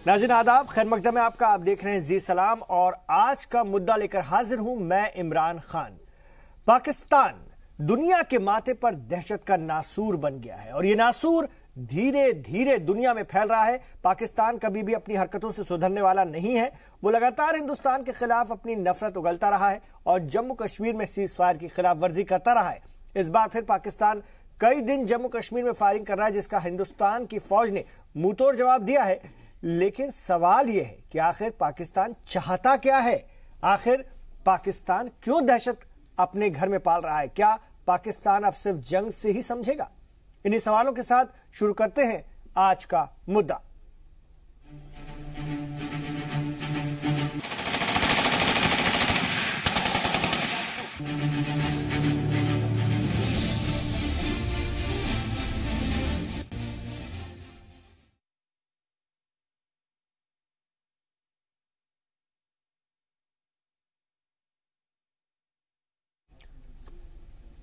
नाज़रीन आदाब, खैर मकदम है आपका। आप देख रहे हैं जी सलाम और आज का मुद्दा लेकर हाजिर हूं मैं इमरान खान। पाकिस्तान दुनिया के माथे पर दहशत का नासूर बन गया है और यह नासूर धीरे धीरे दुनिया में फैल रहा है। पाकिस्तान कभी भी अपनी हरकतों से सुधरने वाला नहीं है। वो लगातार हिंदुस्तान के खिलाफ अपनी नफरत उगलता रहा है और जम्मू कश्मीर में सीज फायर की खिलाफ वर्जी करता रहा है। इस बार फिर पाकिस्तान कई दिन जम्मू कश्मीर में फायरिंग कर रहा है, जिसका हिंदुस्तान की फौज ने मुंहतोड़ जवाब दिया है। लेकिन सवाल यह है कि आखिर पाकिस्तान चाहता क्या है? आखिर पाकिस्तान क्यों दहशत अपने घर में पाल रहा है? क्या पाकिस्तान अब सिर्फ जंग से ही समझेगा? इन्हीं सवालों के साथ शुरू करते हैं आज का मुद्दा।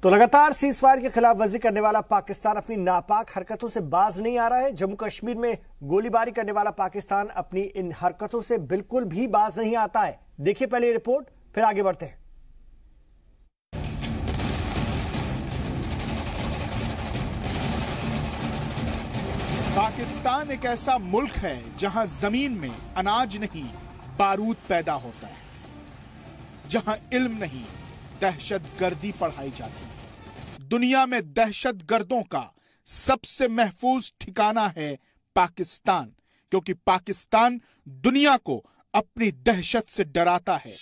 तो लगातार सीज फायर की खिलाफ वर्जी करने वाला पाकिस्तान अपनी नापाक हरकतों से बाज नहीं आ रहा है। जम्मू कश्मीर में गोलीबारी करने वाला पाकिस्तान अपनी इन हरकतों से बिल्कुल भी बाज नहीं आता है। देखिए पहले ये रिपोर्ट, फिर आगे बढ़ते हैं। पाकिस्तान एक ऐसा मुल्क है जहां जमीन में अनाज नहीं बारूद पैदा होता है, जहां इल्म नहीं दहशतगर्दी पढ़ाई जाती है। दुनिया में दहशतगर्दों का सबसे महफूज ठिकाना है पाकिस्तान, क्योंकि पाकिस्तान दुनिया को अपनी दहशत से डराता है।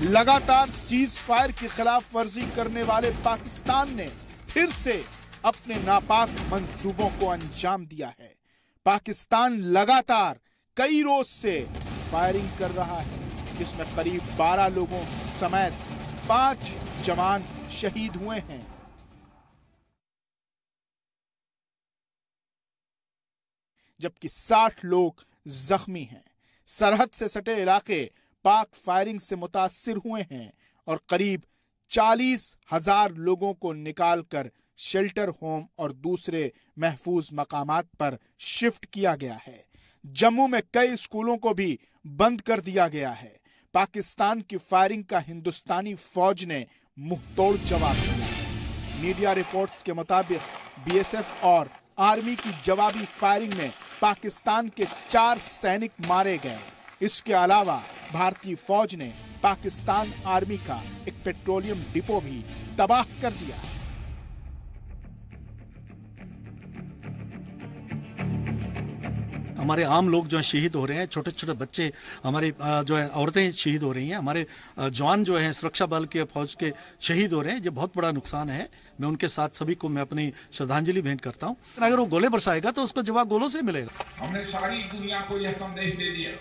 लगातार सीज फायर की खिलाफ वर्जी करने वाले पाकिस्तान ने फिर से अपने नापाक मंसूबों को अंजाम दिया है। पाकिस्तान लगातार कई रोज से फायरिंग कर रहा है, जिसमें करीब 12 लोगों समेत 5 जवान शहीद हुए हैं। जबकि 60 लोग जख्मी हैं। सरहद से सटे इलाके पाक फायरिंग से मुतासिर हुए हैं और करीब 40,000 लोगों को निकालकर शेल्टर होम और दूसरे महफूज मकामात पर शिफ्ट किया गया है। जम्मू में कई स्कूलों को भी बंद कर दिया गया है। पाकिस्तान की फायरिंग का हिंदुस्तानी फौज ने मुंहतोड़ जवाब दिया। मीडिया रिपोर्ट्स के मुताबिक बीएसएफ और आर्मी की जवाबी फायरिंग में पाकिस्तान के 4 सैनिक मारे गए। इसके अलावा भारतीय फौज ने पाकिस्तान आर्मी का एक पेट्रोलियम डिपो भी तबाह कर दिया। हमारे आम लोग जो है शहीद हो रहे हैं, छोटे छोटे बच्चे, हमारे जो है औरतें शहीद हो रही हैं, हमारे जवान जो है सुरक्षा बल के फौज के शहीद हो रहे हैं। ये बहुत बड़ा नुकसान है। मैं उनके साथ सभी को मैं अपनी श्रद्धांजलि भेंट करता हूँ। अगर वो गोले बरसाएगा तो उसको जवाब गोलों से मिलेगा। हमने सारी दुनिया को यह संदेश दे दिया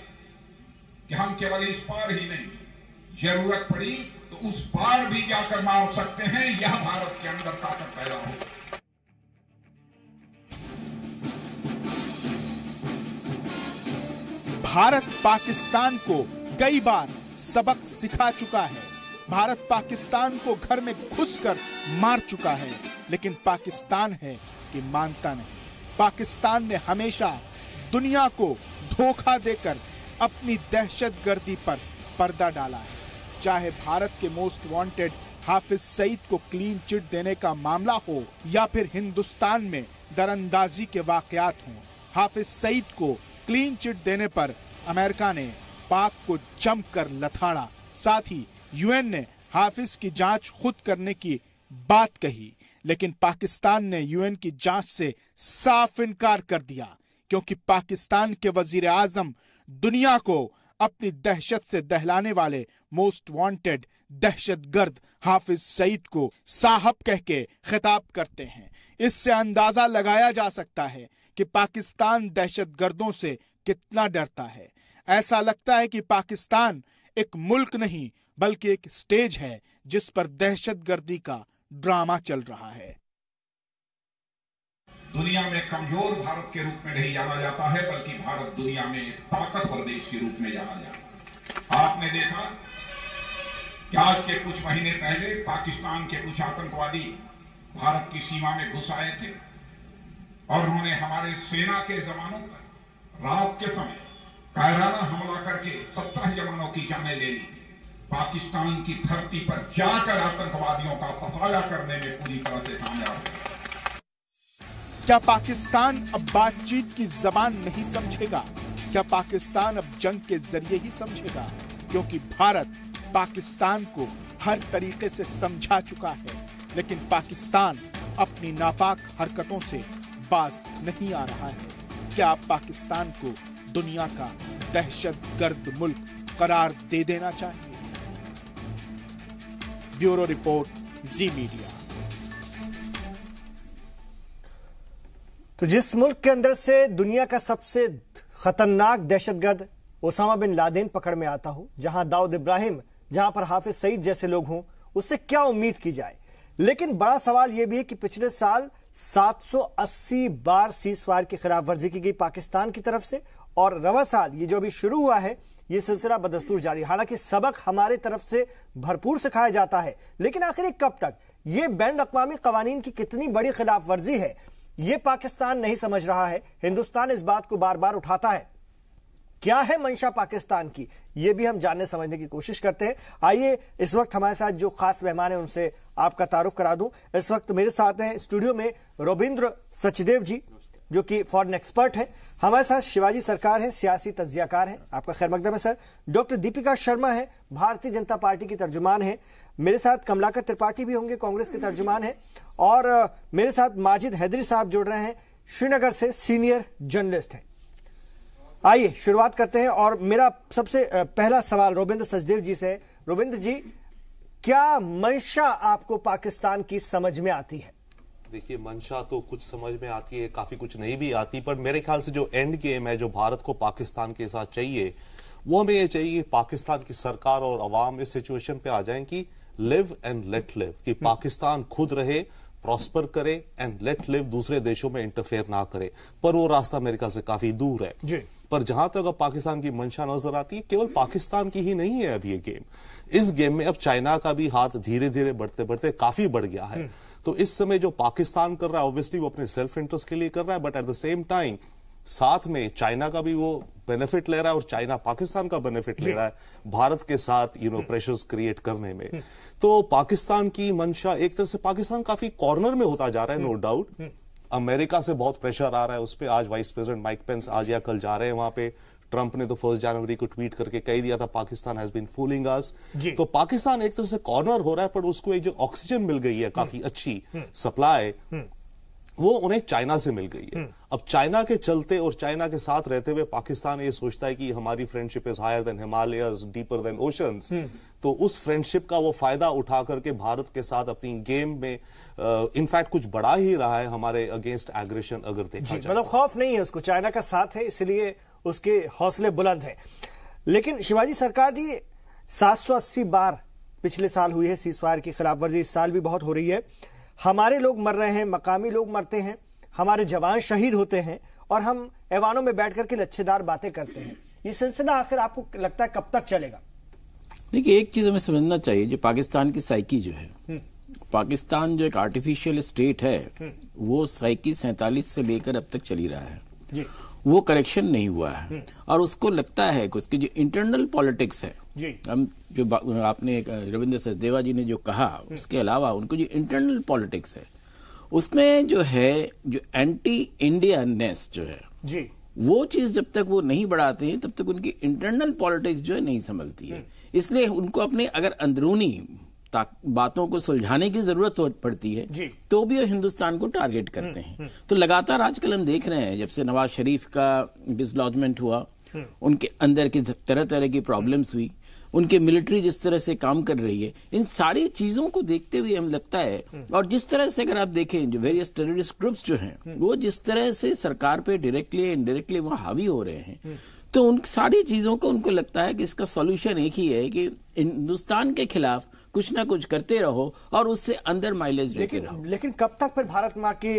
कि हम केवल इस पार ही नहीं, जरूरत पड़ी तो उस पार भी जाकर मार सकते हैं। यह भारत के अंदर ताकत पैदा हो। भारत पाकिस्तान को कई बार सबक सिखा चुका है। भारत पाकिस्तान को घर में घुसकर मार चुका है, लेकिन पाकिस्तान है कि मानता नहीं। पाकिस्तान ने हमेशा दुनिया को धोखा देकर अपनी दहशतगर्दी पर पर्दा डाला है। चाहे भारत के मोस्ट वांटेड हाफिज सईद को क्लीन चिट देने का मामला हो या फिर हिंदुस्तान में दरअंदाजी के वाकयात हों, हाफिज सईद को क्लीन चिट देने पर अमेरिका ने पाक को जमकर लथाड़ा। साथ ही यूएन ने हाफिज की जांच खुद करने की बात कही, लेकिन पाकिस्तान ने यूएन की जांच से साफ इनकार कर दिया, क्योंकि पाकिस्तान के वजीर आजम दुनिया को अपनी दहशत से दहलाने वाले मोस्ट वांटेड दहशतगर्द हाफिज सईद को साहब कह के खिताब करते हैं। इससे अंदाजा लगाया जा सकता है कि पाकिस्तान दहशतगर्दों से कितना डरता है। ऐसा लगता है कि पाकिस्तान एक मुल्क नहीं बल्कि एक स्टेज है जिस पर दहशतगर्दी का ड्रामा चल रहा है। दुनिया में कमजोर भारत के रूप में नहीं जाना जाता है, बल्कि भारत दुनिया में एक ताकतवर देश के रूप में जाना जाता है। आपने देखा कि आज के कुछ महीने पहले पाकिस्तान के कुछ आतंकवादी भारत की सीमा में घुस आए थे। और उन्होंने हमारे सेना के जवानों पर रात के समय कायराना हमला करके 17 जवानों की जानें ले ली। पाकिस्तान की धरती पर जाकर आतंकवादियों का सफाया करने में पूरी तरह से कामयाब है। क्या पाकिस्तान अब बातचीत की जबान नहीं समझेगा? क्या पाकिस्तान अब जंग के जरिए ही समझेगा? क्योंकि भारत पाकिस्तान को हर तरीके से समझा चुका है, लेकिन पाकिस्तान अपनी नापाक हरकतों से बाज नहीं आ रहा है। क्या आप पाकिस्तान को दुनिया का दहशतगर्द मुल्क करार दे देना चाहिए? ब्यूरो रिपोर्ट, जी मीडिया। तो जिस मुल्क के अंदर से दुनिया का सबसे खतरनाक दहशतगर्द ओसामा बिन लादेन पकड़ में आता हो, जहां दाऊद इब्राहिम, जहां पर हाफिज सईद जैसे लोग हों, उससे क्या उम्मीद की जाए? लेकिन बड़ा सवाल यह भी है कि पिछले साल 780 बार सीज़फायर की खिलाफ वर्जी की गई पाकिस्तान की तरफ से, और रवा साल ये जो अभी शुरू हुआ है ये सिलसिला बदस्तूर जारी। हालांकि सबक हमारे तरफ से भरपूर सिखाया जाता है, लेकिन आखिर कब तक? ये बैन अक़वामी कवानीन की कितनी बड़ी खिलाफ वर्जी है, ये पाकिस्तान नहीं समझ रहा है। हिंदुस्तान इस बात को बार बार उठाता है। क्या है मंशा पाकिस्तान की, ये भी हम जानने समझने की कोशिश करते हैं। आइए इस वक्त हमारे साथ जो खास मेहमान हैं उनसे आपका तारुफ करा दूं। इस वक्त मेरे साथ हैं स्टूडियो में रोबिंद्र सचदेव जी, जो कि फॉरेन एक्सपर्ट हैं। हमारे साथ शिवाजी सरकार हैं, सियासी तज्जियाकार हैं, आपका खैर मकदम है सर। डॉक्टर दीपिका शर्मा है, भारतीय जनता पार्टी की तर्जुमान है। मेरे साथ कमलाकर त्रिपाठी भी होंगे, कांग्रेस के तर्जुमान है। और मेरे साथ माजिद हैदरी साहब जुड़ रहे हैं, श्रीनगर से सीनियर जर्नलिस्ट हैं। आइए शुरुआत करते हैं, और मेरा सबसे पहला सवाल रोबिंद्र सचदेव जी से है। रोबिंद्र जी, क्या मंशा आपको पाकिस्तान की समझ में आती है? देखिए, मंशा तो कुछ समझ में आती है, काफी कुछ नहीं भी आती, पर मेरे ख्याल से जो एंड गेम है जो भारत को पाकिस्तान के साथ चाहिए, वो हमें ये चाहिए पाकिस्तान की सरकार और अवाम इस सिचुएशन पे आ जाएं कि लिव एंड लेट लिव, कि पाकिस्तान खुद रहे, प्रॉस्पर करे, एंड लेट लिव, दूसरे देशों में इंटरफेयर ना करे। पर वो रास्ता अमेरिका से काफी दूर है जी। पर जहां तक अब पाकिस्तान की मंशा नजर आती है, केवल पाकिस्तान की ही नहीं है अब ये गेम। इस गेम में अब चाइना का भी हाथ धीरे धीरे बढ़ते बढ़ते काफी बढ़ गया है। तो इस समय जो पाकिस्तान कर रहा है, ऑब्वियसली वो अपने सेल्फ इंटरेस्ट के लिए कर रहा है, but at the same time साथ में चाइना का भी वो बेनिफिट ले रहा है, और चाइना पाकिस्तान का बेनिफिट ले रहा है भारत के साथ प्रेशर्स क्रिएट करने में। तो पाकिस्तान की मंशा, एक तरह से पाकिस्तान काफी कॉर्नर में होता जा रहा है, नो डाउट। अमेरिका से बहुत प्रेशर आ रहा है उस पर। आज वाइस प्रेसिडेंट माइक पेंस आज या कल जा रहे हैं वहां पे। ट्रंप ने तो 1 जनवरी को ट्वीट करके कह दिया था पाकिस्तान हैज बीन फूलिंग अस। तो पाकिस्तान एक तरह से कॉर्नर हो रहा है, पर उसको एक जो ऑक्सीजन मिल गई है काफी अच्छी सप्लाई, वो उन्हें चाइना से मिल गई है। अब चाइना के चलते और चाइना के साथ रहते हुए पाकिस्तान ये सोचता है कि हमारी friendship is higher than Himalayas, deeper than oceans. तो उस फ्रेंडशिप का वो फायदा उठा करके भारत के साथ अपनी गेम में इनफैक्ट कुछ बढ़ा ही रहा है हमारे अगेंस्ट एग्रेशन, अगर देखा जाए। मतलब खौफ नहीं है उसको, चाइना का साथ है, इसलिए उसके हौसले बुलंद हैं। लेकिन शिवाजी सरकार जी, 780 बार पिछले साल हुई है सीज़फायर की खिलाफ वर्जी, इस साल भी बहुत हो रही है। हमारे लोग मर रहे हैं, मकामी लोग मरते हैं, हमारे जवान शहीद होते हैं, और हम ऐवानों में बैठ करके लच्छेदार बातें करते हैं। ये सिलसिला आखिर आपको लगता है कब तक चलेगा? देखिए, एक चीज हमें समझना चाहिए, जो पाकिस्तान की साइकी जो है, पाकिस्तान जो एक आर्टिफिशियल स्टेट है, वो साइकी 47 से लेकर अब तक चली रहा है जी। वो करेक्शन नहीं हुआ है, और उसको लगता है कि उसकी जो इंटरनल पॉलिटिक्स है जी, हम जो आपने रविंद्र सचदेवा जी ने जो कहा, उसके अलावा उनको जो इंटरनल पॉलिटिक्स है, उसमें जो है जो एंटी इंडियननेस जो है जी, वो चीज जब तक वो नहीं बढ़ाते हैं तब तक उनकी इंटरनल पॉलिटिक्स जो है नहीं संभलती है। इसलिए उनको अपने अगर अंदरूनी बातों को सुलझाने की जरूरत पड़ती है जी, तो भी वो हिंदुस्तान को टारगेट करते हैं। तो लगातार आजकल हम देख रहे हैं, जब से नवाज शरीफ का डिसलॉजमेंट हुआ, उनके अंदर की तरह तरह की प्रॉब्लम्स हुई, उनके मिलिट्री जिस तरह से काम कर रही है, इन सारी चीजों को देखते हुए हम लगता है, और जिस तरह से अगर आप देखें जो वेरियस टेररिस्ट ग्रुप्स जो हैं, वो जिस तरह से सरकार पे डायरेक्टली इनडायरेक्टली वहां हावी हो रहे हैं, तो उन सारी चीजों को उनको लगता है कि इसका सॉल्यूशन एक ही है कि हिंदुस्तान के खिलाफ कुछ ना कुछ करते रहो और उससे अंदर माइलेज लेके रहो। लेकिन कब तक फिर भारत माँ की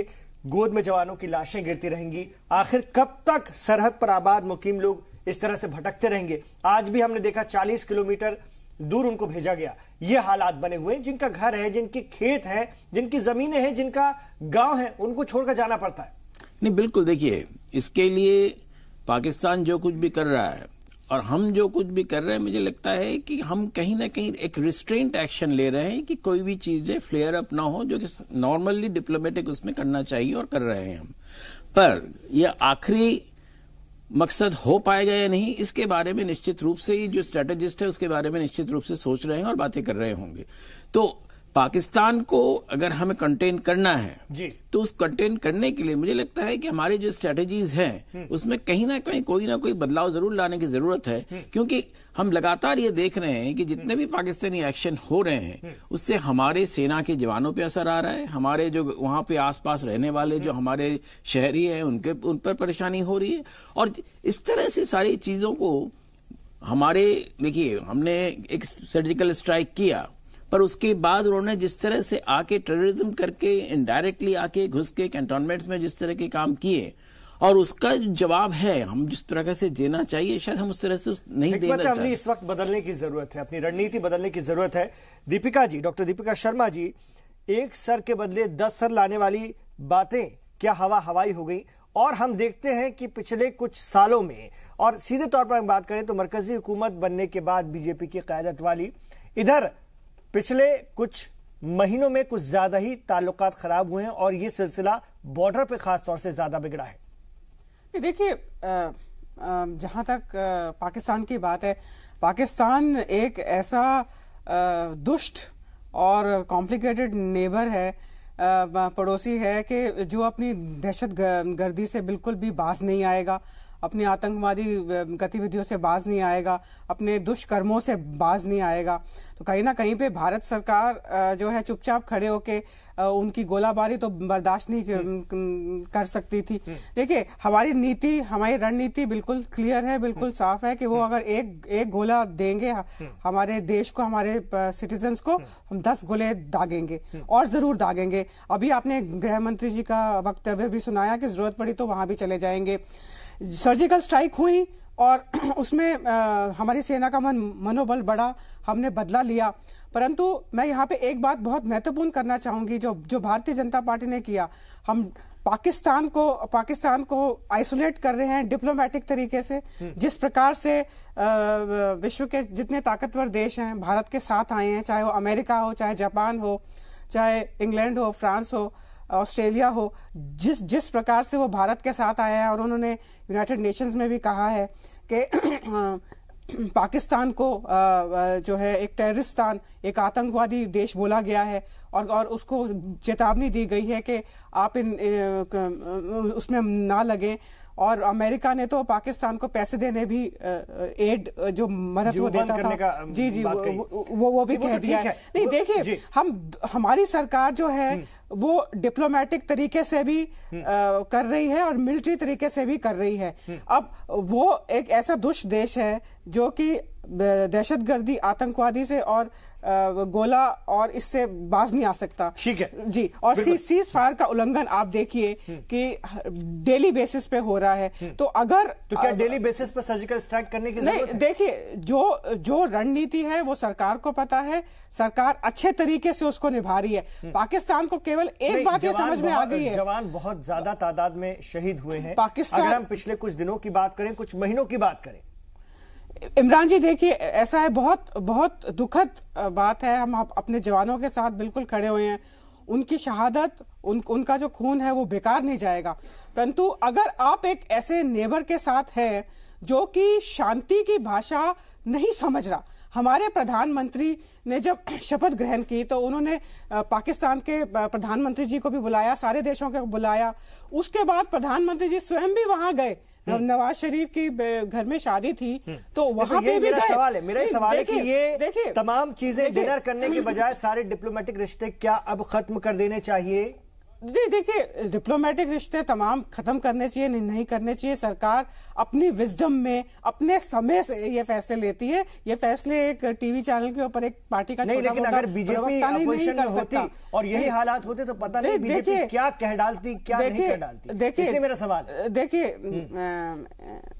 गोद में जवानों की लाशें गिरती रहेंगी? आखिर कब तक सरहद पर आबाद मुकीम लोग इस तरह से भटकते रहेंगे? आज भी हमने देखा 40 किलोमीटर दूर उनको भेजा गया। ये हालात बने हुए हैं, जिनका घर है, जिनके खेत है, जिनकी जमीनें हैं, जिनका गांव है, उनको छोड़कर जाना पड़ता है। नहीं, बिल्कुल, देखिए, इसके लिए पाकिस्तान जो कुछ भी कर रहा है और हम जो कुछ भी कर रहे हैं, मुझे लगता है कि हम कहीं ना कहीं एक रिस्ट्रेंट एक्शन ले रहे हैं कि कोई भी चीजें फ्लेयर अप ना हो, जो कि नॉर्मली डिप्लोमेटिक उसमें करना चाहिए और कर रहे हैं हम। पर यह आखिरी मकसद हो पाएगा या नहीं, इसके बारे में निश्चित रूप से ही जो स्ट्रेटेजिस्ट है उसके बारे में निश्चित रूप से सोच रहे हैं और बातें कर रहे होंगे। तो पाकिस्तान को अगर हमें कंटेन करना है जी, तो उस कंटेन करने के लिए मुझे लगता है कि हमारी जो स्ट्रेटेजीज हैं उसमें कहीं ना कहीं कोई ना कोई बदलाव जरूर लाने की जरूरत है, क्योंकि हम लगातार ये देख रहे हैं कि जितने भी पाकिस्तानी एक्शन हो रहे हैं उससे हमारे सेना के जवानों पे असर आ रहा है, हमारे जो वहां पे आसपास रहने वाले जो हमारे शहरी हैं उन पर परेशानी हो रही है। और इस तरह से सारी चीजों को हमारे, देखिए, हमने एक सर्जिकल स्ट्राइक किया, पर उसके बाद उन्होंने जिस तरह से आके टेररिज्म करके इनडायरेक्टली आके घुस के कैंटोनमेंट्स में जिस तरह के काम किए, और उसका जवाब है हम जिस तरह से देना चाहिए, शायद हम उस तरह से नहीं देना चाहिए। अपनी इस वक्त बदलने की जरूरत है, अपनी रणनीति बदलने की जरूरत है। दीपिका जी, डॉक्टर दीपिका शर्मा जी, एक सर के बदले 10 सर लाने वाली बातें क्या हवा हवाई हो गई? और हम देखते हैं कि पिछले कुछ सालों में, और सीधे तौर पर हम बात करें तो मरकजी हुकूमत बनने के बाद बीजेपी की क़यादत वाली, इधर पिछले कुछ महीनों में कुछ ज्यादा ही ताल्लुकात खराब हुए हैं और ये सिलसिला बॉर्डर पे खास तौर से ज्यादा बिगड़ा है। देखिए, जहां तक पाकिस्तान की बात है, पाकिस्तान एक ऐसा दुष्ट और कॉम्प्लिकेटेड नेबर है, पड़ोसी है कि जो अपनी दहशत गर्दी से बिल्कुल भी बाज नहीं आएगा, अपनी आतंकवादी गतिविधियों से बाज नहीं आएगा, अपने दुष्कर्मों से बाज नहीं आएगा। तो कहीं ना कहीं पे भारत सरकार जो है चुपचाप खड़े होके उनकी गोलाबारी तो बर्दाश्त नहीं कर सकती थी। देखिए, हमारी रणनीति बिल्कुल क्लियर है, बिल्कुल साफ है कि वो अगर एक गोला देंगे हमारे देश को, हमारे सिटीजन्स को, हम 10 गोले दागेंगे और जरूर दागेंगे। अभी आपने गृह मंत्री जी का वक्तव्य भी सुनाया कि जरूरत पड़ी तो वहां भी चले जाएंगे। सर्जिकल स्ट्राइक हुई और उसमें हमारी सेना का मनोबल बढ़ा, हमने बदला लिया। परंतु मैं यहाँ पे एक बात बहुत महत्वपूर्ण करना चाहूंगी, जो भारतीय जनता पार्टी ने किया, हम पाकिस्तान को आइसोलेट कर रहे हैं डिप्लोमेटिक तरीके से। जिस प्रकार से विश्व के जितने ताकतवर देश हैं भारत के साथ आए हैं, चाहे वो अमेरिका हो, चाहे जापान हो, चाहे इंग्लैंड हो, फ्रांस हो, ऑस्ट्रेलिया हो, जिस प्रकार से वो भारत के साथ आए हैं, और उन्होंने यूनाइटेड नेशंस में भी कहा है कि पाकिस्तान को जो है एक टेररिस्तान, एक आतंकवादी देश बोला गया है, और उसको चेतावनी दी गई है कि आप उसमें ना लगें। और अमेरिका ने तो पाकिस्तान को पैसे देने भी एड जो मदद वो देता था, जी वो भी कह दिया है। नहीं, देखिए, हमारी सरकार जो है वो डिप्लोमेटिक तरीके से भी कर रही है और मिलिट्री तरीके से भी कर रही है। अब वो एक ऐसा दुष्ट देश है जो कि दहशतगर्दी, आतंकवादी से और गोला और इससे बाज नहीं आ सकता। ठीक है जी। और सीज फायर का उल्लंघन आप देखिए कि डेली बेसिस पे हो रहा है। तो क्या डेली बेसिस पे सर्जिकल स्ट्राइक करने की जरूरत है? देखिए, जो रणनीति है वो सरकार को पता है, सरकार अच्छे तरीके से उसको निभा रही है। पाकिस्तान को केवल एक बात ये समझ में आ गई है, जवान बहुत ज्यादा तादाद में शहीद हुए हैं पाकिस्तान। अगर हम पिछले कुछ दिनों की बात करें, कुछ महीनों की बात करें, इमरान जी, देखिए, ऐसा है, बहुत दुखद बात है। हम अपने जवानों के साथ बिल्कुल खड़े हुए हैं। उनकी शहादत, उनका जो खून है वो बेकार नहीं जाएगा। परंतु अगर आप एक ऐसे नेबर के साथ हैं जो कि शांति की भाषा नहीं समझ रहा, हमारे प्रधानमंत्री ने जब शपथ ग्रहण की तो उन्होंने पाकिस्तान के प्रधानमंत्री जी को भी बुलाया, सारे देशों को बुलाया। उसके बाद प्रधानमंत्री जी स्वयं भी वहां गए, नवाज शरीफ की घर में शादी थी तो वहां पे भी मेरा सवाल है कि ये तमाम चीजें डिनर करने के बजाय सारे डिप्लोमेटिक रिश्ते क्या अब खत्म कर देने चाहिए? देखिए, डिप्लोमेटिक रिश्ते तमाम खत्म करने चाहिए, नहीं करने चाहिए। सरकार अपनी विजडम में, अपने समय से ये फैसले लेती है। ये फैसले एक टीवी चैनल के ऊपर एक पार्टी का नहीं, लेकिन अगर बीजेपी अपोजिशन में होती और यही हालात होते तो पता नहीं बीजेपी क्या कह डालती, क्या नहीं कह डालती। देखिए, मेरा सवाल, देखिए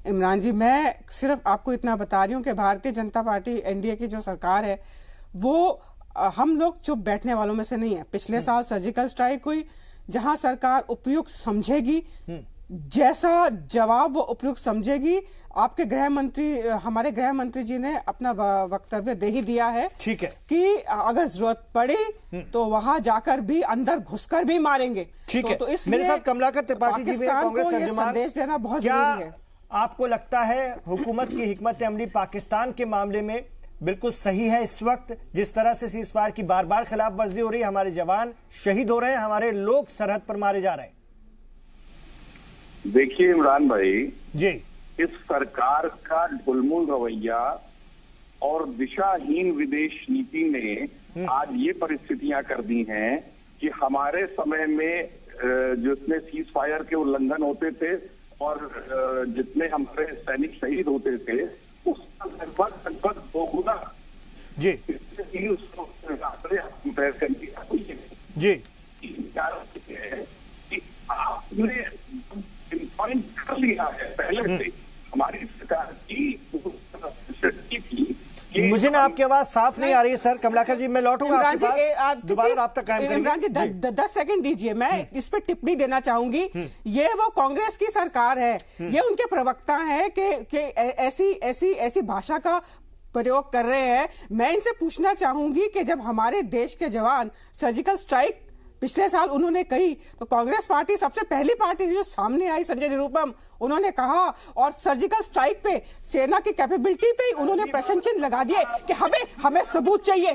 इमरान जी, मैं सिर्फ आपको इतना बता रही हूँ कि भारतीय जनता पार्टी, एनडीए की जो सरकार है, वो हम लोग चुप बैठने वालों में से नहीं है। पिछले साल सर्जिकल स्ट्राइक हुई, जहां सरकार उपयुक्त समझेगी जैसा जवाब वो उपयुक्त समझेगी। आपके गृह मंत्री, हमारे गृह मंत्री जी ने अपना वक्तव्य दे ही दिया है, ठीक है, कि अगर जरूरत पड़ी तो वहां जाकर भी, अंदर घुसकर भी मारेंगे। ठीक है, तो इसलिए मेरे साथ कमलाकर त्रिपाठी जी भी, कांग्रेस को ये संदेश देना बहुत जरूरी है। आपको लगता है हुकूमत की हिकमत अमली पाकिस्तान के मामले में बिल्कुल सही है? इस वक्त जिस तरह से सीज़फायर की बार बार खिलाफ वर्जी हो रही है, हमारे जवान शहीद हो रहे हैं, हमारे लोग सरहद पर मारे जा रहे हैं। देखिए इमरान भाई जी, इस सरकार का ढुलमुल रवैया और दिशाहीन विदेश नीति ने आज ये परिस्थितियां कर दी हैं कि हमारे समय में जितने सीज फायर के उल्लंघन होते थे और जितने हमारे सैनिक शहीद होते थे, उसका लगभग दोगुना जी कंपेयर कर दिया जी। आपने पॉइंट कर लिया है पहले से हमारी सरकार की। मुझे ना आपकी आवाज साफ नहीं आ रही है सर। कमलाकर जी, मैं लौटूंगा आपके पास, दोबारा राब्ता कायम करेंगे। इमरान जी 10 सेकंड दीजिए, मैं इस पे टिप्पणी देना चाहूंगी। ये वो कांग्रेस की सरकार है, ये उनके प्रवक्ता हैं कि ऐसी भाषा का प्रयोग कर रहे हैं। मैं इनसे पूछना चाहूंगी कि जब हमारे देश के जवान सर्जिकल स्ट्राइक पिछले साल उन्होंने कही, तो कांग्रेस पार्टी सबसे पहली पार्टी जो सामने आई, संजय निरुपम, उन्होंने कहा, और सर्जिकल स्ट्राइक पे सेना की कैपेबिलिटी पे उन्होंने प्रश्न चिन्ह लगा दिए कि हमें सबूत चाहिए।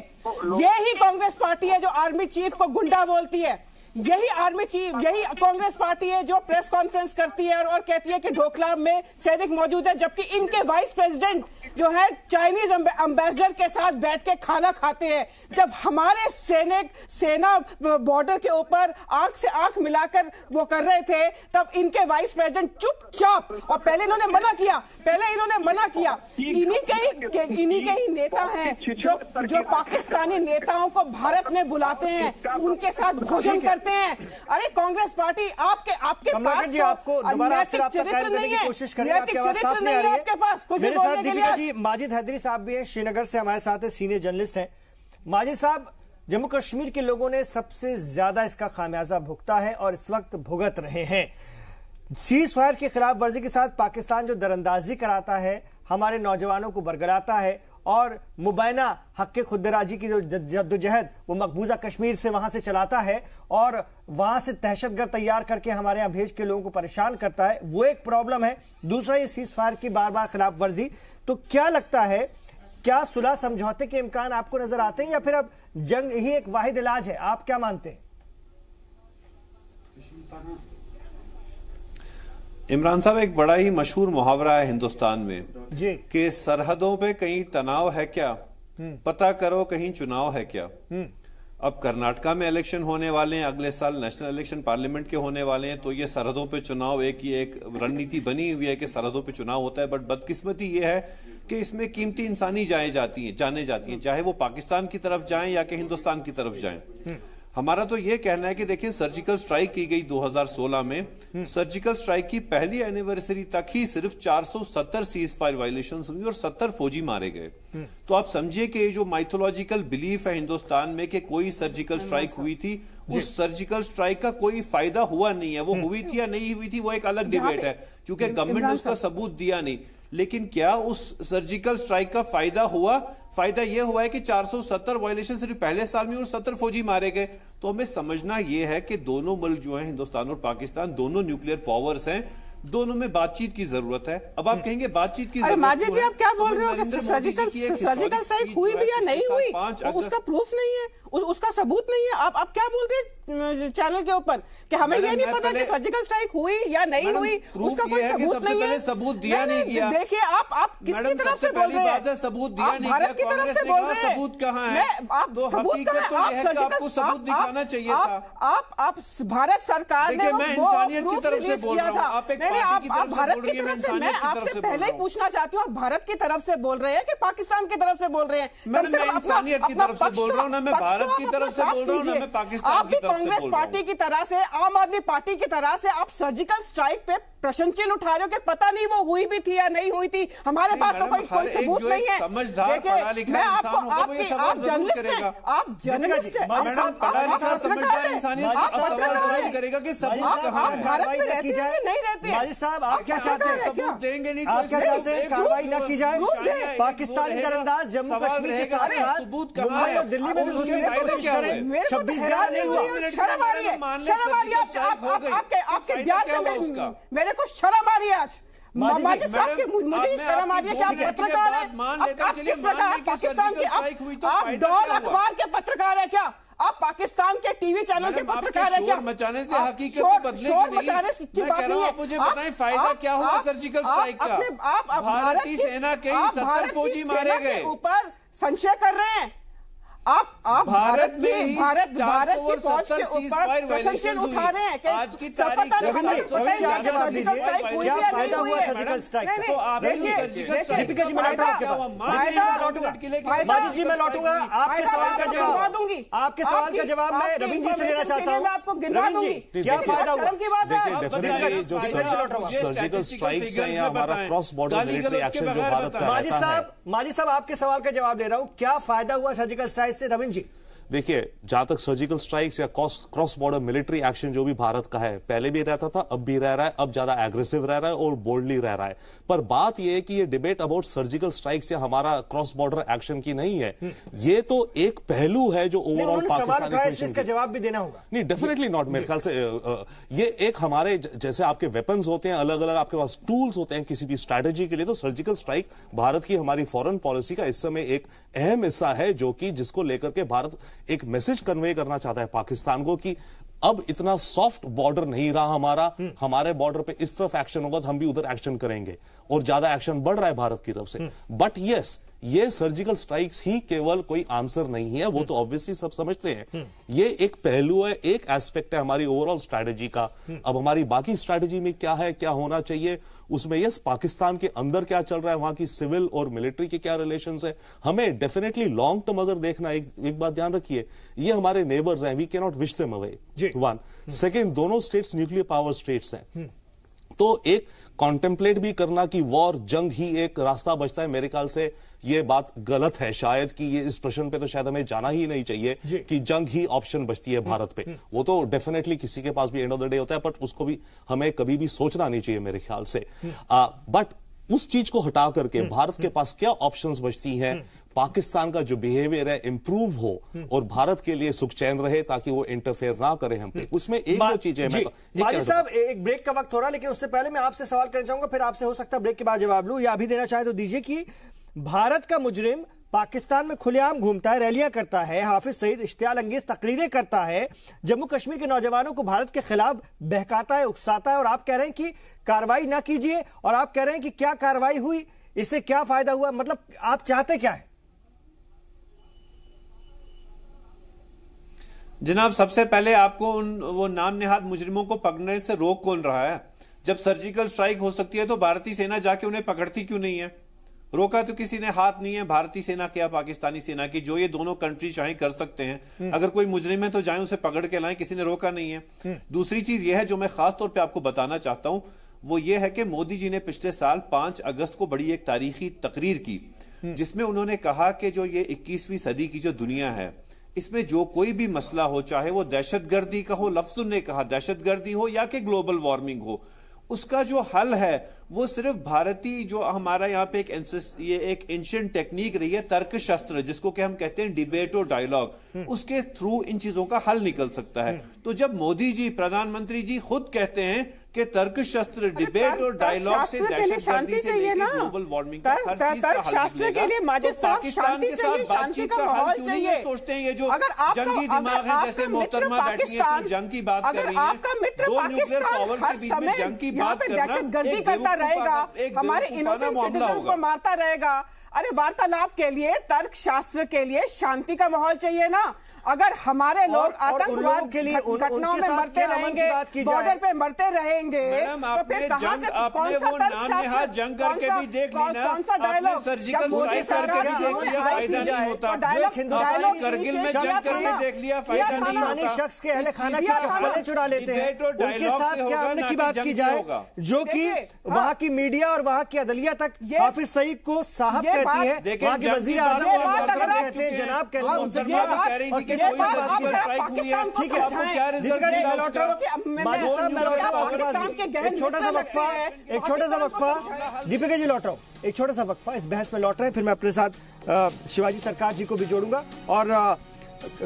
यही कांग्रेस पार्टी है जो आर्मी चीफ को गुंडा बोलती है। यही आर्मी चीफ, यही कांग्रेस पार्टी है जो प्रेस कॉन्फ्रेंस करती है और कहती है कि ढोकला में सैनिक मौजूद है, जबकि इनके वाइस प्रेसिडेंट जो है चाइनीज एम्बेसडर के साथ बैठ के खाना खाते हैं। जब हमारे सेना बॉर्डर के ऊपर आंख से आंख मिलाकर वो कर रहे थे, तब इनके वाइस प्रेसिडेंट चुपचाप, और पहले इन्होंने मना किया। इन्हीं के ही नेता हैं जो पाकिस्तानी नेताओं को भारत में बुलाते हैं, उनके साथ भोजन करते हैं। अरे कांग्रेस पार्टी, आपके पास जी, आपको दोबारा चरित्र नहीं है, नैतिक चरित्र नहीं है आपके पास कुछ भी बोलने के लिए। जी, माजिद हैदरी साहब भी हैं, श्रीनगर से हमारे साथ है, सीनियर जर्नलिस्ट हैं। माजिद साहब, जम्मू कश्मीर के लोगों ने सबसे ज्यादा इसका खामियाजा भुगता है और इस वक्त भुगत रहे हैं। सीज फायर की खिलाफ वर्जी के साथ पाकिस्तान जो दरअंदाजी कराता है, हमारे नौजवानों को बरगलाता है और मुबैना हक के खुदराजी की जो जद्दोजहद वो मकबूजा कश्मीर से वहां से चलाता है और वहां से दहशतगर्द तैयार करके हमारे यहां भेज के लोगों को परेशान करता है, वो एक प्रॉब्लम है। दूसरा, ये सीज फायर की बार बार खिलाफ वर्जी। तो क्या लगता है, क्या सुलह समझौते के इम्कान आपको नजर आते हैं या फिर अब जंग ही एक वाहिद इलाज है? आप क्या मानते हैं? इमरान साहब, एक बड़ा ही मशहूर मुहावरा है हिंदुस्तान में जी कि सरहदों पे कहीं तनाव है क्या, पता करो कहीं चुनाव है क्या। अब कर्नाटका में इलेक्शन होने वाले हैं, अगले साल नेशनल इलेक्शन पार्लियामेंट के होने वाले हैं, तो ये सरहदों पे चुनाव एक रणनीति बनी हुई है कि सरहदों पे चुनाव होता है। बट बदकिस्मती ये है कि इसमें कीमती इंसानी जाने जाती हैं, चाहे वो पाकिस्तान की तरफ जाएं या कि हिंदुस्तान की तरफ जाएं। हमारा तो ये कहना है कि देखिए, सर्जिकल स्ट्राइक की गई 2016 में। सर्जिकल स्ट्राइक की पहली एनिवर्सरी तक ही सिर्फ 470 सीज फायर वायलेशंस हुई और 70 फौजी मारे गए। तो आप समझिए कि ये जो माइथोलॉजिकल बिलीफ है हिंदुस्तान में कि कोई सर्जिकल स्ट्राइक हुई थी, उस सर्जिकल स्ट्राइक का कोई फायदा हुआ नहीं है। वो हुई थी या नहीं हुई थी वो एक अलग डिबेट है, क्योंकि गवर्नमेंट ने उसका सबूत दिया नहीं। लेकिन क्या उस सर्जिकल स्ट्राइक का फायदा हुआ? फायदा यह हुआ है कि 470 वायलेशन सिर्फ पहले साल में और 70 फौजी मारे गए। तो हमें समझना यह है कि दोनों मुल्क जो हैं, हिंदुस्तान और पाकिस्तान, दोनों न्यूक्लियर पावर्स हैं, दोनों में बातचीत की जरूरत है। अब आप कहेंगे बातचीत की जरूरत है, माजिद जी आप क्या बोल रहे हो कि सर्जिकल स्ट्राइक हुई भी या नहीं हुई, उसका प्रूफ नहीं है, उसका सबूत नहीं है। आप क्या बोल रहे हैं चैनल के ऊपर कि हमें ये नहीं पता कि सर्जिकल स्ट्राइक हुई या नहीं हुई, उसका कोई सबूत नहीं है। सबूत दिया नहीं गया। देखिए, आप किसकी तरफ से बोल रहे हैं? सबूत दिया नहीं, भारत की तरफ से बोल रहे हैं। सबूत कहां है? आपको सबूत दिखाना चाहिए था। आप भारत सरकार ने मैं इंसानियत की तरफ से बोल रहा हूं। आप एक आप भारत की तरफ से, मैं आपसे पहले ही पूछना चाहती हूँ, आप भारत की तरफ से बोल रहे हैं कि पाकिस्तान की तरफ से बोल रहे हैं? मैं इंसानियत की तरफ से बोल रहा हूँ ना, मैं भारत की तरफ से बोल रहा हूँ ना, मैं पाकिस्तान की तरफ से बोल रहा हूँ। कांग्रेस पार्टी की तरह से, आम आदमी पार्टी की तरह से आप सर्जिकल स्ट्राइक पे प्रश्न चिन्ह उठा रहे हो कि पता नहीं वो हुई भी थी या नहीं हुई थी, हमारे पास तो कोई सबूत नहीं है। देखिए, मैं आपको, आप जर्नलिस्ट हैं, आप जर्नलिस्ट हैं, आप करेगा कि आप भारत में रहते हैं कि नहीं रहते? माजिद साहब, आप क्या चाहते हैं? सबूत देंगे नहीं, आप क्या चाहते हैं? कार्रवाई न की जाए? पाकिस्तानी तीरंदाज जम्मू कश्मीर के साथ मुंबई और दिल्ली में भी घुसने की कोशिश करें। 26 घंटे नहीं हुआ। शर्म आ रही है, शर्म आ रही है आपके बयान में, मेरे को शर्म आ रही है आज। माजिद साहब के मुझे शर्म आ रही है कि आप पत्रकार हैं। आप किस प्रकार पाकिस्तान के, आप डॉन अखबार के पत्रकार हैं क्या? आप पाकिस्तान के टीवी चैनल के पत्रकार हैं क्या? शोर मचाने से हकीकत को बदलेगी नहीं। शोर मचाने की बात नहीं है। मुझे बताएं फायदा क्या हुआ सर्जिकल स्ट्राइक का? आप भारतीय सेना के 70 फौजी मारे गए। ऊपर संशय कर रहे हैं आप भारत की फौज के ऊपर प्रश्न चिन्ह उठा रहे हैं कि आज की तारीख क्या फायदा हुआ सर्जिकल स्ट्राइक? तो आप दीपिका जी, मैं माजिद जी, मैं लौटूंगा आपके सवाल का जवाब दूंगी। आपके सवाल का जवाब मैं रविंद्र जी से लेना चाहता हूँ। आपको गिनवा दूंगी, क्या फायदा हुआ? देखिए, डेफिनेटली जो सर्जिकल स्ट्राइक्स हैं या हमारा क्रॉस बॉर्डर मिलिट्री एक्शन जो भारत का रहता है। माजिद साहब, आपके सवाल का जवाब ले रहा हूं, क्या फायदा हुआ सर्जिकल स्ट्राइक से? रविंद्र जी, देखिए, जहां तक सर्जिकल स्ट्राइक्स या क्रॉस बॉर्डर मिलिट्री एक्शन जो भी भारत का है, पहले भी रहता था, अब भी रह रहा है, अब ज्यादा एग्रेसिव रह रहा है और बोल्डली रह रहा है। पर बात यह है कि ये डिबेट अबाउट सर्जिकल स्ट्राइक्स या हमारा क्रॉस बॉर्डर एक्शन की नहीं है। ये तो एक पहलू है जो ओवरऑल पाकिस्तान इसका जवाब भी देना होगा। नहीं, डेफिनेटली नॉट। मेरे ख्याल से ये एक हमारे जैसे आपके वेपन्स होते हैं, अलग अलग आपके पास टूल्स होते हैं किसी भी स्ट्रैटेजी के लिए, तो सर्जिकल स्ट्राइक भारत की हमारी फॉरेन पॉलिसी का इस समय एक अहम हिस्सा है, जो कि जिसको लेकर के भारत एक मैसेज कन्वे करना चाहता है पाकिस्तान को कि अब इतना सॉफ्ट बॉर्डर नहीं रहा हमारे बॉर्डर पे इस तरफ एक्शन होगा तो हम भी उधर एक्शन करेंगे, और ज्यादा एक्शन बढ़ रहा है भारत की तरफ से। बट यस, ये सर्जिकल स्ट्राइक्स ही केवल कोई आंसर नहीं है, वो तो ऑब्वियसली सब समझते हैं। ये एक पहलू है, एक एस्पेक्ट है हमारी ओवरऑल स्ट्रैटेजी का। अब हमारी बाकी स्ट्रैटेजी में क्या है, क्या होना चाहिए, उसमें यस, पाकिस्तान के अंदर क्या चल रहा है, वहां की सिविल और मिलिट्री के क्या रिलेशंस है, हमें डेफिनेटली लॉन्ग टर्म अगर देखना, एक बात ध्यान रखिए, ये हमारे नेबर्स हैं, we can not wish them away. One second, दोनों स्टेट्स न्यूक्लियर पावर स्टेट्स हैं, तो एक कॉन्टेम्पलेट भी करना कि वॉर, जंग ही एक रास्ता बचता है, मेरे ख्याल से ये बात गलत है शायद, कि ये इस प्रश्न पे तो शायद हमें जाना ही नहीं चाहिए कि जंग ही ऑप्शन बचती है भारत पे। वो तो डेफिनेटली किसी के पास भी एंड ऑफ द डे होता है, बट उसको भी हमें कभी भी सोचना नहीं चाहिए मेरे ख्याल से। बट उस चीज को हटा करके भारत के पास क्या ऑप्शंस बचती हैं, पाकिस्तान का जो बिहेवियर है इंप्रूव हो और भारत के लिए सुख चैन रहे, ताकि वो इंटरफेयर ना करे हम पे, उसमें एक दो चीजें। माजिद साहब, एक ब्रेक का वक्त हो रहा है, लेकिन उससे पहले मैं आपसे सवाल करना चाहूंगा, फिर आपसे हो सकता है ब्रेक के बाद जवाब लूं, या अभी देना चाहे तो दीजिए, कि भारत का मुजरिम पाकिस्तान में खुलेआम घूमता है, रैलियां करता है, हाफिज सईद इश्तियाल अंगेज तकरीरें करता है, जम्मू कश्मीर के नौजवानों को भारत के खिलाफ बहकाता है, उकसाता है, और आप कह रहे हैं कि कार्रवाई ना कीजिए, और आप कह रहे हैं कि क्या कार्रवाई हुई, इससे क्या फायदा हुआ, मतलब आप चाहते क्या है? जनाब, सबसे पहले आपको वो नाम नेहाद मुजरिमों को पकड़ने से रोक कौन रहा है? जब सर्जिकल स्ट्राइक हो सकती है तो भारतीय सेना जाके उन्हें पकड़ती क्यों नहीं है? रोका तो किसी ने हाथ नहीं है, भारतीय सेना क्या पाकिस्तानी सेना की, जो ये दोनों कंट्री चाहे कर सकते हैं। अगर कोई मुजरिम है तो जाए उसे पकड़ के लाएं, किसी ने रोका नहीं है। दूसरी चीज यह है जो मैं खास तौर पे आपको बताना चाहता हूं, वो ये है कि मोदी जी ने पिछले साल 5 अगस्त को बड़ी एक तारीखी तकरीर की, जिसमें उन्होंने कहा कि जो ये 21वीं सदी की जो दुनिया है, इसमें जो कोई भी मसला हो, चाहे वो दहशतगर्दी का हो, लफ्ज़ ने कहा दहशतगर्दी हो या कि ग्लोबल वार्मिंग हो, उसका जो हल है वो सिर्फ भारतीय, जो हमारा यहाँ पे ये एक एंशिएंट टेक्निक रही है, तर्क शस्त्र, जिसको कि हम कहते हैं डिबेट और डायलॉग, उसके थ्रू इन चीजों का हल निकल सकता है। तो जब मोदी जी, प्रधानमंत्री जी खुद कहते हैं कि तर्क शस्त्र, डिबेट और डायलॉग से दहशतगर्दी से लेकर ग्लोबल वार्मिंग का हर चीज का हल निकलेगा, तो पाकिस्तान के साथ बातचीत का हल क्यों नहीं सोचते हैं? ये जो जंगी दिमाग है, जैसे मोहतरमा बैठी है तो जंग की बात कर रही है, दो न्यूक्लियर पावर्स के बीच में जंग की बात करना दहशतगर्दी करता रहेगा, हमारे इनोसेंट सिटीजन्स को मारता रहेगा। अरे वार्तालाप के लिए, तर्क शास्त्र के लिए शांति का माहौल चाहिए ना। अगर हमारे लोग आतंकवाद के लिए घटनाओं में मरते रहेंगे, बॉर्डर पे मरते रहेंगे, लेंगे तो फिर कहां से कौन सा तर्क जंग करके भी देख लेना, कौन सा डायलॉग सर्जिकल स्ट्राइक करके भी देख लिया, फायदा नहीं होता। करगिल में जंग करके देख लिया, फायदा नहीं होता। शख्स के अहले खाना की चप्पलें चुरा लेते हैं, उनके साथ क्या आने की बात की जाए, जो कि वहां की मीडिया और वहां की अदलिया तक हाफिज सईद को साहब कहती है, वहां के वजीर आजम कहते हैं जनाब कहते हैं। ठीक है, एक छोटा सा वक्फा दीपिका जी लौट रहा हूं, एक छोटा सा वक्फा इस बहस में लौट रहे हैं, फिर मैं अपने साथ शिवाजी सरकार जी को भी जोड़ूंगा और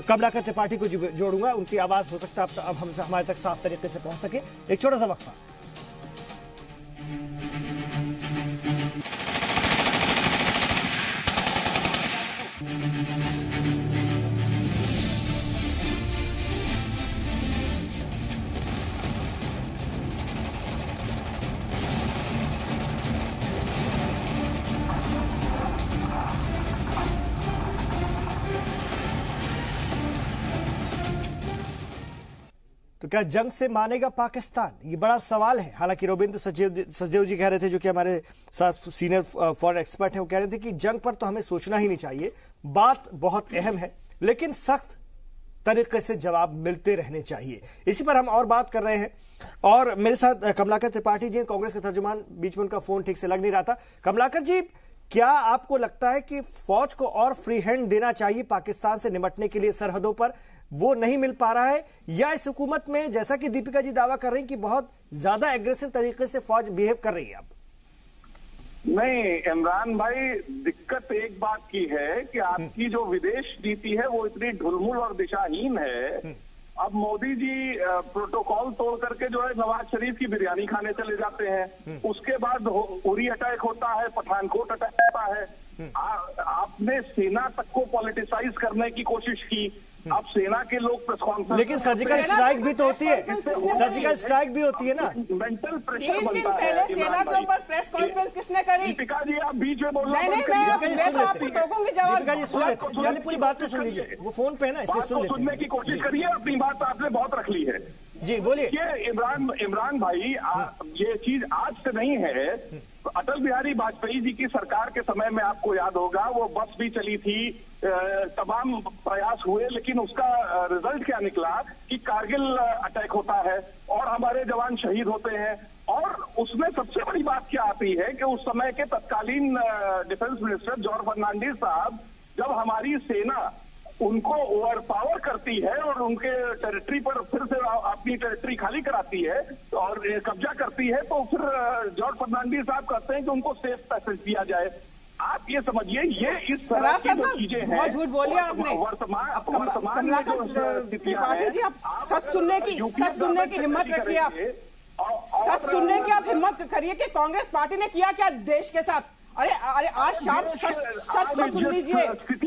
कमलाकर त्रिपाठी को जोड़ूंगा, उनकी आवाज हो सकता है अब हमसे हमारे तक साफ तरीके से पहुंच सके। एक छोटा सा वक्फा। तो क्या जंग से मानेगा पाकिस्तान? ये बड़ा सवाल है। हालांकि रविंद्र सचदेव जी कह रहे थे, जो कि हमारे साथ सीनियर फॉरेन एक्सपर्ट हैं, वो कह रहे थे कि जंग पर तो हमें सोचना ही नहीं चाहिए, बात बहुत अहम है, लेकिन सख्त तरीके से जवाब मिलते रहने चाहिए। इसी पर हम और बात कर रहे हैं और मेरे साथ कमलाकर त्रिपाठी जी, कांग्रेस के तर्जुमान, बीच में उनका फोन ठीक से लग नहीं रहा था। कमलाकर जी, क्या आपको लगता है कि फौज को और फ्री हैंड देना चाहिए पाकिस्तान से निपटने के लिए सरहदों पर, वो नहीं मिल पा रहा है, या इस हुकूमत में जैसा कि दीपिका जी दावा कर रही हैं कि बहुत ज्यादा एग्रेसिव तरीके से फौज बिहेव कर रही है? अब नहीं इमरान भाई, दिक्कत एक बात की है कि आपकी जो विदेश नीति है वो इतनी ढुलमुल और दिशाहीन है। अब मोदी जी प्रोटोकॉल तोड़ करके जो है नवाज शरीफ की बिरयानी खाने चले जाते हैं, उसके बाद उरी अटैक होता है, पठानकोट अटैक होता है। आपने सेना तक को पॉलिटिसाइज करने की कोशिश की। अब सेना के लोग प्रेस कॉन्फ्रेंस, लेकिन सर्जिकल स्ट्राइक भी तो होती है, सर्जिकल स्ट्राइक भी होती है ना। मेंटल प्रेशर 3 दिन पहले सेना के ऊपर प्रेस कॉन्फ्रेंस किसने करी? दीपिका जी आप बीच में बोल रहे हैं। दीपिका जी सुन लेते, पूरी बात तो सुन लीजिए, वो फोन पे है ना, इसलिए सुन लेते। सुनने की कोशिश करिए, अपनी बात आपने बहुत रख ली है। जी बोलिए। ये इमरान भाई, ये चीज आज से नहीं है। अटल बिहारी वाजपेयी जी की सरकार के समय में आपको याद होगा, वो बस भी चली थी, तमाम प्रयास हुए, लेकिन उसका रिजल्ट क्या निकला कि कारगिल अटैक होता है और हमारे जवान शहीद होते हैं। और उसमें सबसे बड़ी बात क्या आती है कि उस समय के तत्कालीन डिफेंस मिनिस्टर जॉर्ज फर्नांडिस साहब, जब हमारी सेना उनको ओवर पावर करती है और उनके टेरिटरी पर फिर से अपनी टेरिटरी खाली कराती है और कब्जा करती है, तो फिर जॉर्ज फर्नांडिस साहब कहते हैं कि उनको सेफ पैसेज दिया जाए। आप ये समझिए, ये इस तरह की जो चीजें हैं, बहुत झूठ बोलिए आपने। वर्तमान में जो स्थितियां हैं, जी आप सच सुनने की हिम्मत रखिए, आप सच सुनने की आप हिम्मत करिए कि कांग्रेस पार्टी ने किया क्या देश के साथ। अरे आज शाम सच तो सुन लीजिए,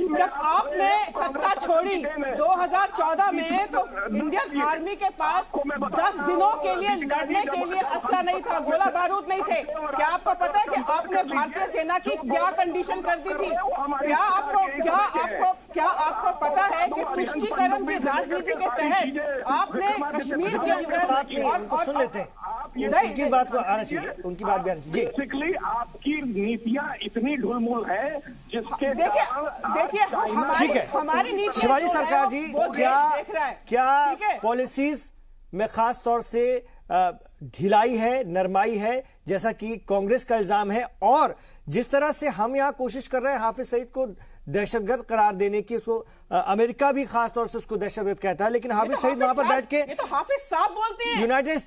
जब आपने सत्ता छोड़ी 2014 में, तो इंडियन आर्मी के पास 10 दिनों के लिए लड़ने के लिए असला नहीं था, गोला बारूद नहीं थे। क्या आपको पता है कि आपने भारतीय सेना की क्या कंडीशन कर दी थी? क्या आपको पता है कि तुष्टीकरण की राजनीति के तहत आपने कश्मीर के साथ सुन लेते हैं, उनकी बात को आना चाहिए, उनकी बात भी आना चाहिए। बेसिकली आपकी नीतियां इतनी ढुलमुल है जिसके देखिए ठीक है, हमारी नीति शिवाजी सरकार जी, क्या पॉलिसीज में खास तौर से ढिलाई है, नरमाई है, जैसा कि कांग्रेस का इल्जाम है, और जिस तरह से हम यहां कोशिश कर रहे हैं हाफिज सईद को दहशतगर्द करार देने की, उसको अमेरिका भी खास तौर से उसको दहशतगर्द कहता है, लेकिन हाफिज सईद वहां पर बैठ के, ये तो हाफिज साहब बोलते हैं, यूनाइटेड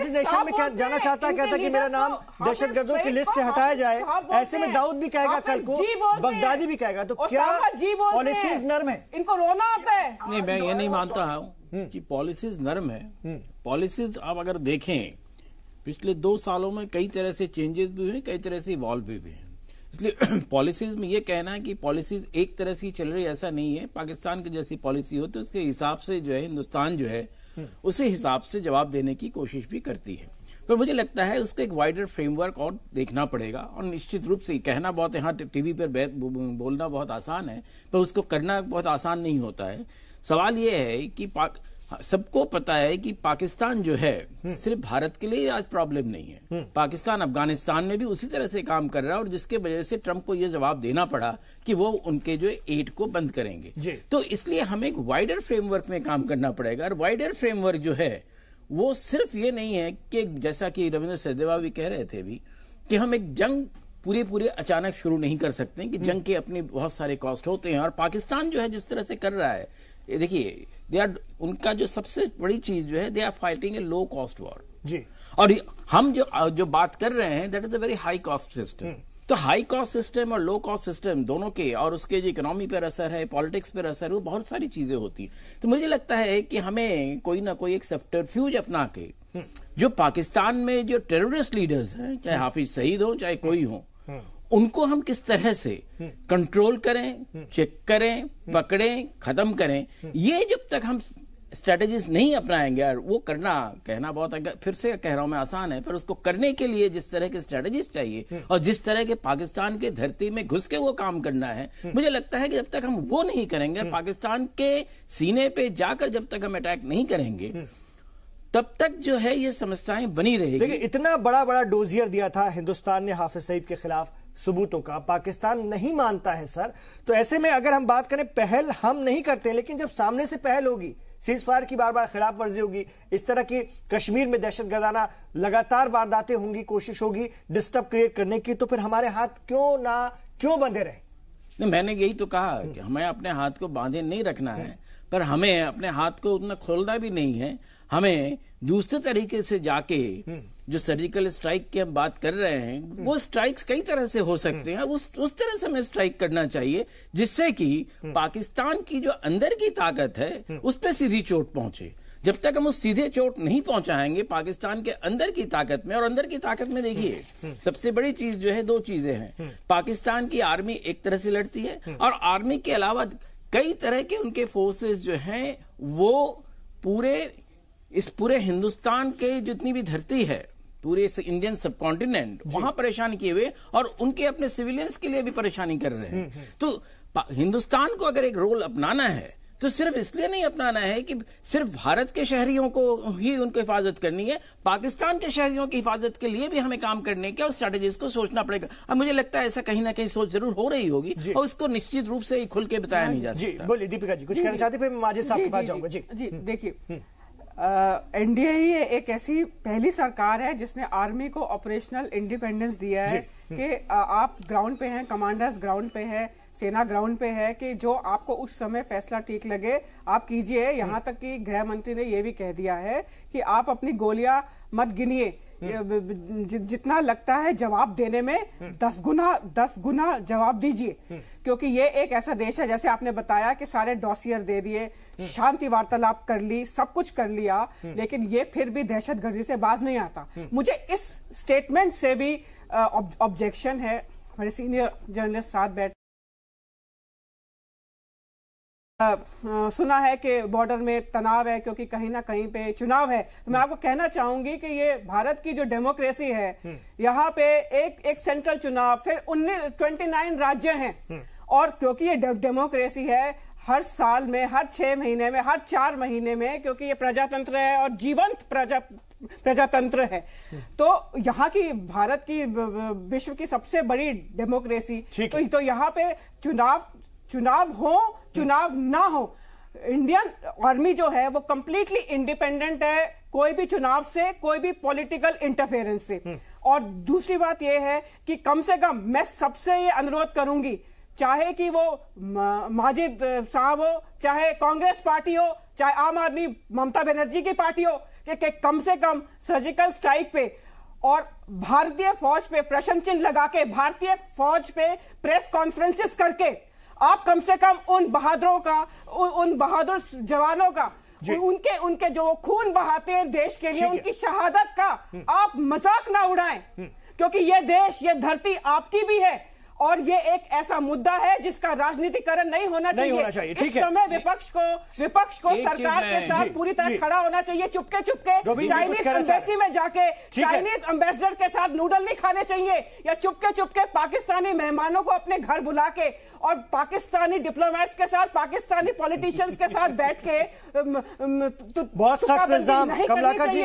नेशन में जाना चाहता है, कहता है कि मेरा नाम दहशतगर्दों की लिस्ट से हटाया जाए। ऐसे में दाऊद भी कहेगा कल को, बगदादी भी कहेगा, तो क्या पॉलिसीज नर्म है? इनको रोना आता है? नहीं, मैं ये नहीं मानता हूँ कि पॉलिसीज नरम है। पॉलिसीज आप अगर देखें, पिछले 2 सालों में कई तरह से चेंजेस भी हुए, कई तरह से इवॉल्व भी हुए हैं। इसलिए पॉलिसीज में ये कहना है कि पॉलिसीज एक तरह से चल रही, ऐसा नहीं है। पाकिस्तान की जैसी पॉलिसी हो तो उसके हिसाब से जो है हिंदुस्तान जो है उसी हिसाब से जवाब देने की कोशिश भी करती है। पर मुझे लगता है उसका एक वाइडर फ्रेमवर्क और देखना पड़ेगा, और निश्चित रूप से कहना बहुत, यहाँ टीवी पर बोलना बहुत आसान है, पर उसको करना बहुत आसान नहीं होता है। सवाल ये है कि सबको पता है कि पाकिस्तान जो है सिर्फ भारत के लिए आज प्रॉब्लम नहीं है। पाकिस्तान अफगानिस्तान में भी उसी तरह से काम कर रहा है, और जिसके वजह से ट्रंप को यह जवाब देना पड़ा कि वो उनके जो एड को बंद करेंगे। तो इसलिए हमें एक वाइडर फ्रेमवर्क में काम करना पड़ेगा, और वाइडर फ्रेमवर्क जो है वो सिर्फ ये नहीं है कि जैसा कि रविंद्र सचदेवा भी कह रहे थे भी कि हम एक जंग पूरे अचानक शुरू नहीं कर सकते कि जंग के अपने बहुत सारे कॉस्ट होते हैं। और पाकिस्तान जो है जिस तरह से कर रहा है, देखिए उनका जो सबसे बड़ी चीज जो है, they are fighting a low cost war जी। और हम जो बात कर रहे हैं that is a very high cost system. तो हाई कॉस्ट सिस्टम और लो कॉस्ट सिस्टम दोनों के, और उसके जो इकोनॉमी पर असर है, पॉलिटिक्स पर असर है, वो बहुत सारी चीजें होती हैं। तो मुझे लगता है कि हमें कोई ना कोई एक सब्टरफ्यूज अपना के जो पाकिस्तान में जो टेररिस्ट लीडर्स हैं, चाहे हाफिज सईद हो चाहे कोई हो, उनको हम किस तरह से कंट्रोल करें, चेक करें, पकड़ें, खत्म करें, ये जब तक हम स्ट्रेटेजीज नहीं अपनाएंगे, और वो करना, कहना बहुत, फिर से कह रहा हूं मैं, आसान है, पर उसको करने के लिए जिस तरह के स्ट्रेटेजीज चाहिए और जिस तरह के पाकिस्तान के धरती में घुस के वो काम करना है, मुझे लगता है कि जब तक हम वो नहीं करेंगे, पाकिस्तान के सीने पे जाकर जब तक हम अटैक नहीं करेंगे, तब तक जो है ये समस्याएं बनी रहेगी। देखिए, इतना बड़ा डोजियर दिया था हिंदुस्तान ने हाफिज सईद के खिलाफ सबूतों का, पाकिस्तान नहीं मानता है सर। तो ऐसे में अगर हम बात करें, पहल हम नहीं करते, लेकिन जब सामने से पहल होगी, सीज फायर की बार बार खिलाफ वर्जी होगी, इस तरह की कश्मीर में दहशतगर्दाना लगातार वारदातें होंगी, कोशिश होगी डिस्टर्ब क्रिएट करने की, तो फिर हमारे हाथ क्यों बंधे रहे? नहीं, मैंने यही तो कहा कि हमें अपने हाथ को बांधे नहीं रखना है, पर हमें अपने हाथ को उतना खोलना भी नहीं है। हमें दूसरे तरीके से जाके जो सर्जिकल स्ट्राइक की हम बात कर रहे हैं, वो स्ट्राइक्स कई तरह से हो सकते हैं, उस तरह से हमें स्ट्राइक करना चाहिए जिससे कि पाकिस्तान की जो अंदर की ताकत है उस पर सीधी चोट पहुंचे। जब तक हम उस सीधे चोट नहीं पहुंचाएंगे पाकिस्तान के अंदर की ताकत में, और अंदर की ताकत में देखिए सबसे बड़ी चीज जो है, दो चीजें हैं। पाकिस्तान की आर्मी एक तरह से लड़ती है, और आर्मी के अलावा कई तरह के उनके फोर्सेस जो हैं वो पूरे हिंदुस्तान के जितनी भी धरती है, पूरे इंडियन सबकॉन्टिनेंट, वहां परेशान किए हुए, और उनके अपने सिविलियंस के लिए भी परेशानी कर रहे हैं। तो हिंदुस्तान को अगर एक रोल अपनाना है तो सिर्फ इसलिए नहीं अपनाना है कि सिर्फ भारत के शहरियों को ही उनको हिफाजत करनी है, पाकिस्तान के शहरियों की हिफाजत के लिए भी हमें काम करने के और स्ट्रेटेजीज को सोचना पड़ेगा। अब मुझे लगता है ऐसा कहीं ना कहीं सोच जरूर हो रही होगी, और उसको निश्चित रूप से खुल के बताया नहीं जा सकता। बोलिए दीपिका जी, कुछ कहना चाहते, फिर मैं माजिद साहब के पास जाऊंगा। जी देखिए, एनडीए ही एक ऐसी पहली सरकार है जिसने आर्मी को ऑपरेशनल इंडिपेंडेंस दिया है कि आप ग्राउंड पे हैं, कमांडर्स ग्राउंड पे है, सेना ग्राउंड पे है, कि जो आपको उस समय फैसला ठीक लगे आप कीजिए। यहाँ तक कि गृह मंत्री ने यह भी कह दिया है कि आप अपनी गोलियां मत गिनिए, जितना लगता है जवाब देने में 10 गुना जवाब दीजिए, क्योंकि ये एक ऐसा देश है, जैसे आपने बताया कि सारे डॉसियर दे दिए, शांति वार्तालाप कर ली, सब कुछ कर लिया, लेकिन ये फिर भी दहशतगर्दी से बाज नहीं आता। मुझे इस स्टेटमेंट से भी ऑब्जेक्शन है। हमारे सीनियर जर्नलिस्ट साथ बैठ सुना है कि बॉर्डर में तनाव है क्योंकि कहीं ना कहीं पे चुनाव है। तो मैं आपको कहना चाहूंगी कि ये भारत की जो डेमोक्रेसी है, यहाँ पे एक सेंट्रल चुनाव, फिर 29 राज्य हैं, और क्योंकि ये डेमोक्रेसी है, हर साल में, हर 6 महीने में, हर 4 महीने में, क्योंकि ये प्रजातंत्र है और जीवंत प्रजातंत्र है, तो यहाँ की भारत की विश्व की सबसे बड़ी डेमोक्रेसी, तो यहाँ पे चुनाव हो चुनाव ना हो, इंडियन आर्मी जो है वो कंप्लीटली इंडिपेंडेंट है कोई भी चुनाव से, कोई भी पॉलिटिकल इंटरफेरेंस से। और दूसरी बात यह है कि कम से कम मैं सबसे ये अनुरोध करूंगी, चाहे कि वो माजिद साहब हो, चाहे कांग्रेस पार्टी हो, चाहे आम आदमी ममता बनर्जी की पार्टी हो, कि कम से कम सर्जिकल स्ट्राइक पे और भारतीय फौज पे प्रश्न चिन्ह लगा के, भारतीय फौज पे प्रेस कॉन्फ्रेंसेस करके आप कम से कम उन बहादुरों का, उन बहादुर जवानों का, उनके जो खून बहाते हैं देश के लिए, उनकी शहादत का आप मजाक ना उड़ाएं, क्योंकि ये देश, ये धरती आपकी भी है, और ये एक ऐसा मुद्दा है जिसका राजनीतिकरण नहीं होना चाहिए। ठीक है, इस समय विपक्ष को सरकार के साथ पूरी तरह खड़ा होना चाहिए। चुपके चाइनीज एम्बेसी में जाके चाइनीज एम्बेसडर के साथ नूडल नहीं खाने चाहिए, या चुपके पाकिस्तानी मेहमानों को अपने घर बुला के और पाकिस्तानी डिप्लोमेट्स के साथ, पाकिस्तानी पॉलिटिशियंस के साथ बैठ के बहुत सख्त इल्जाम कमलाकर जी,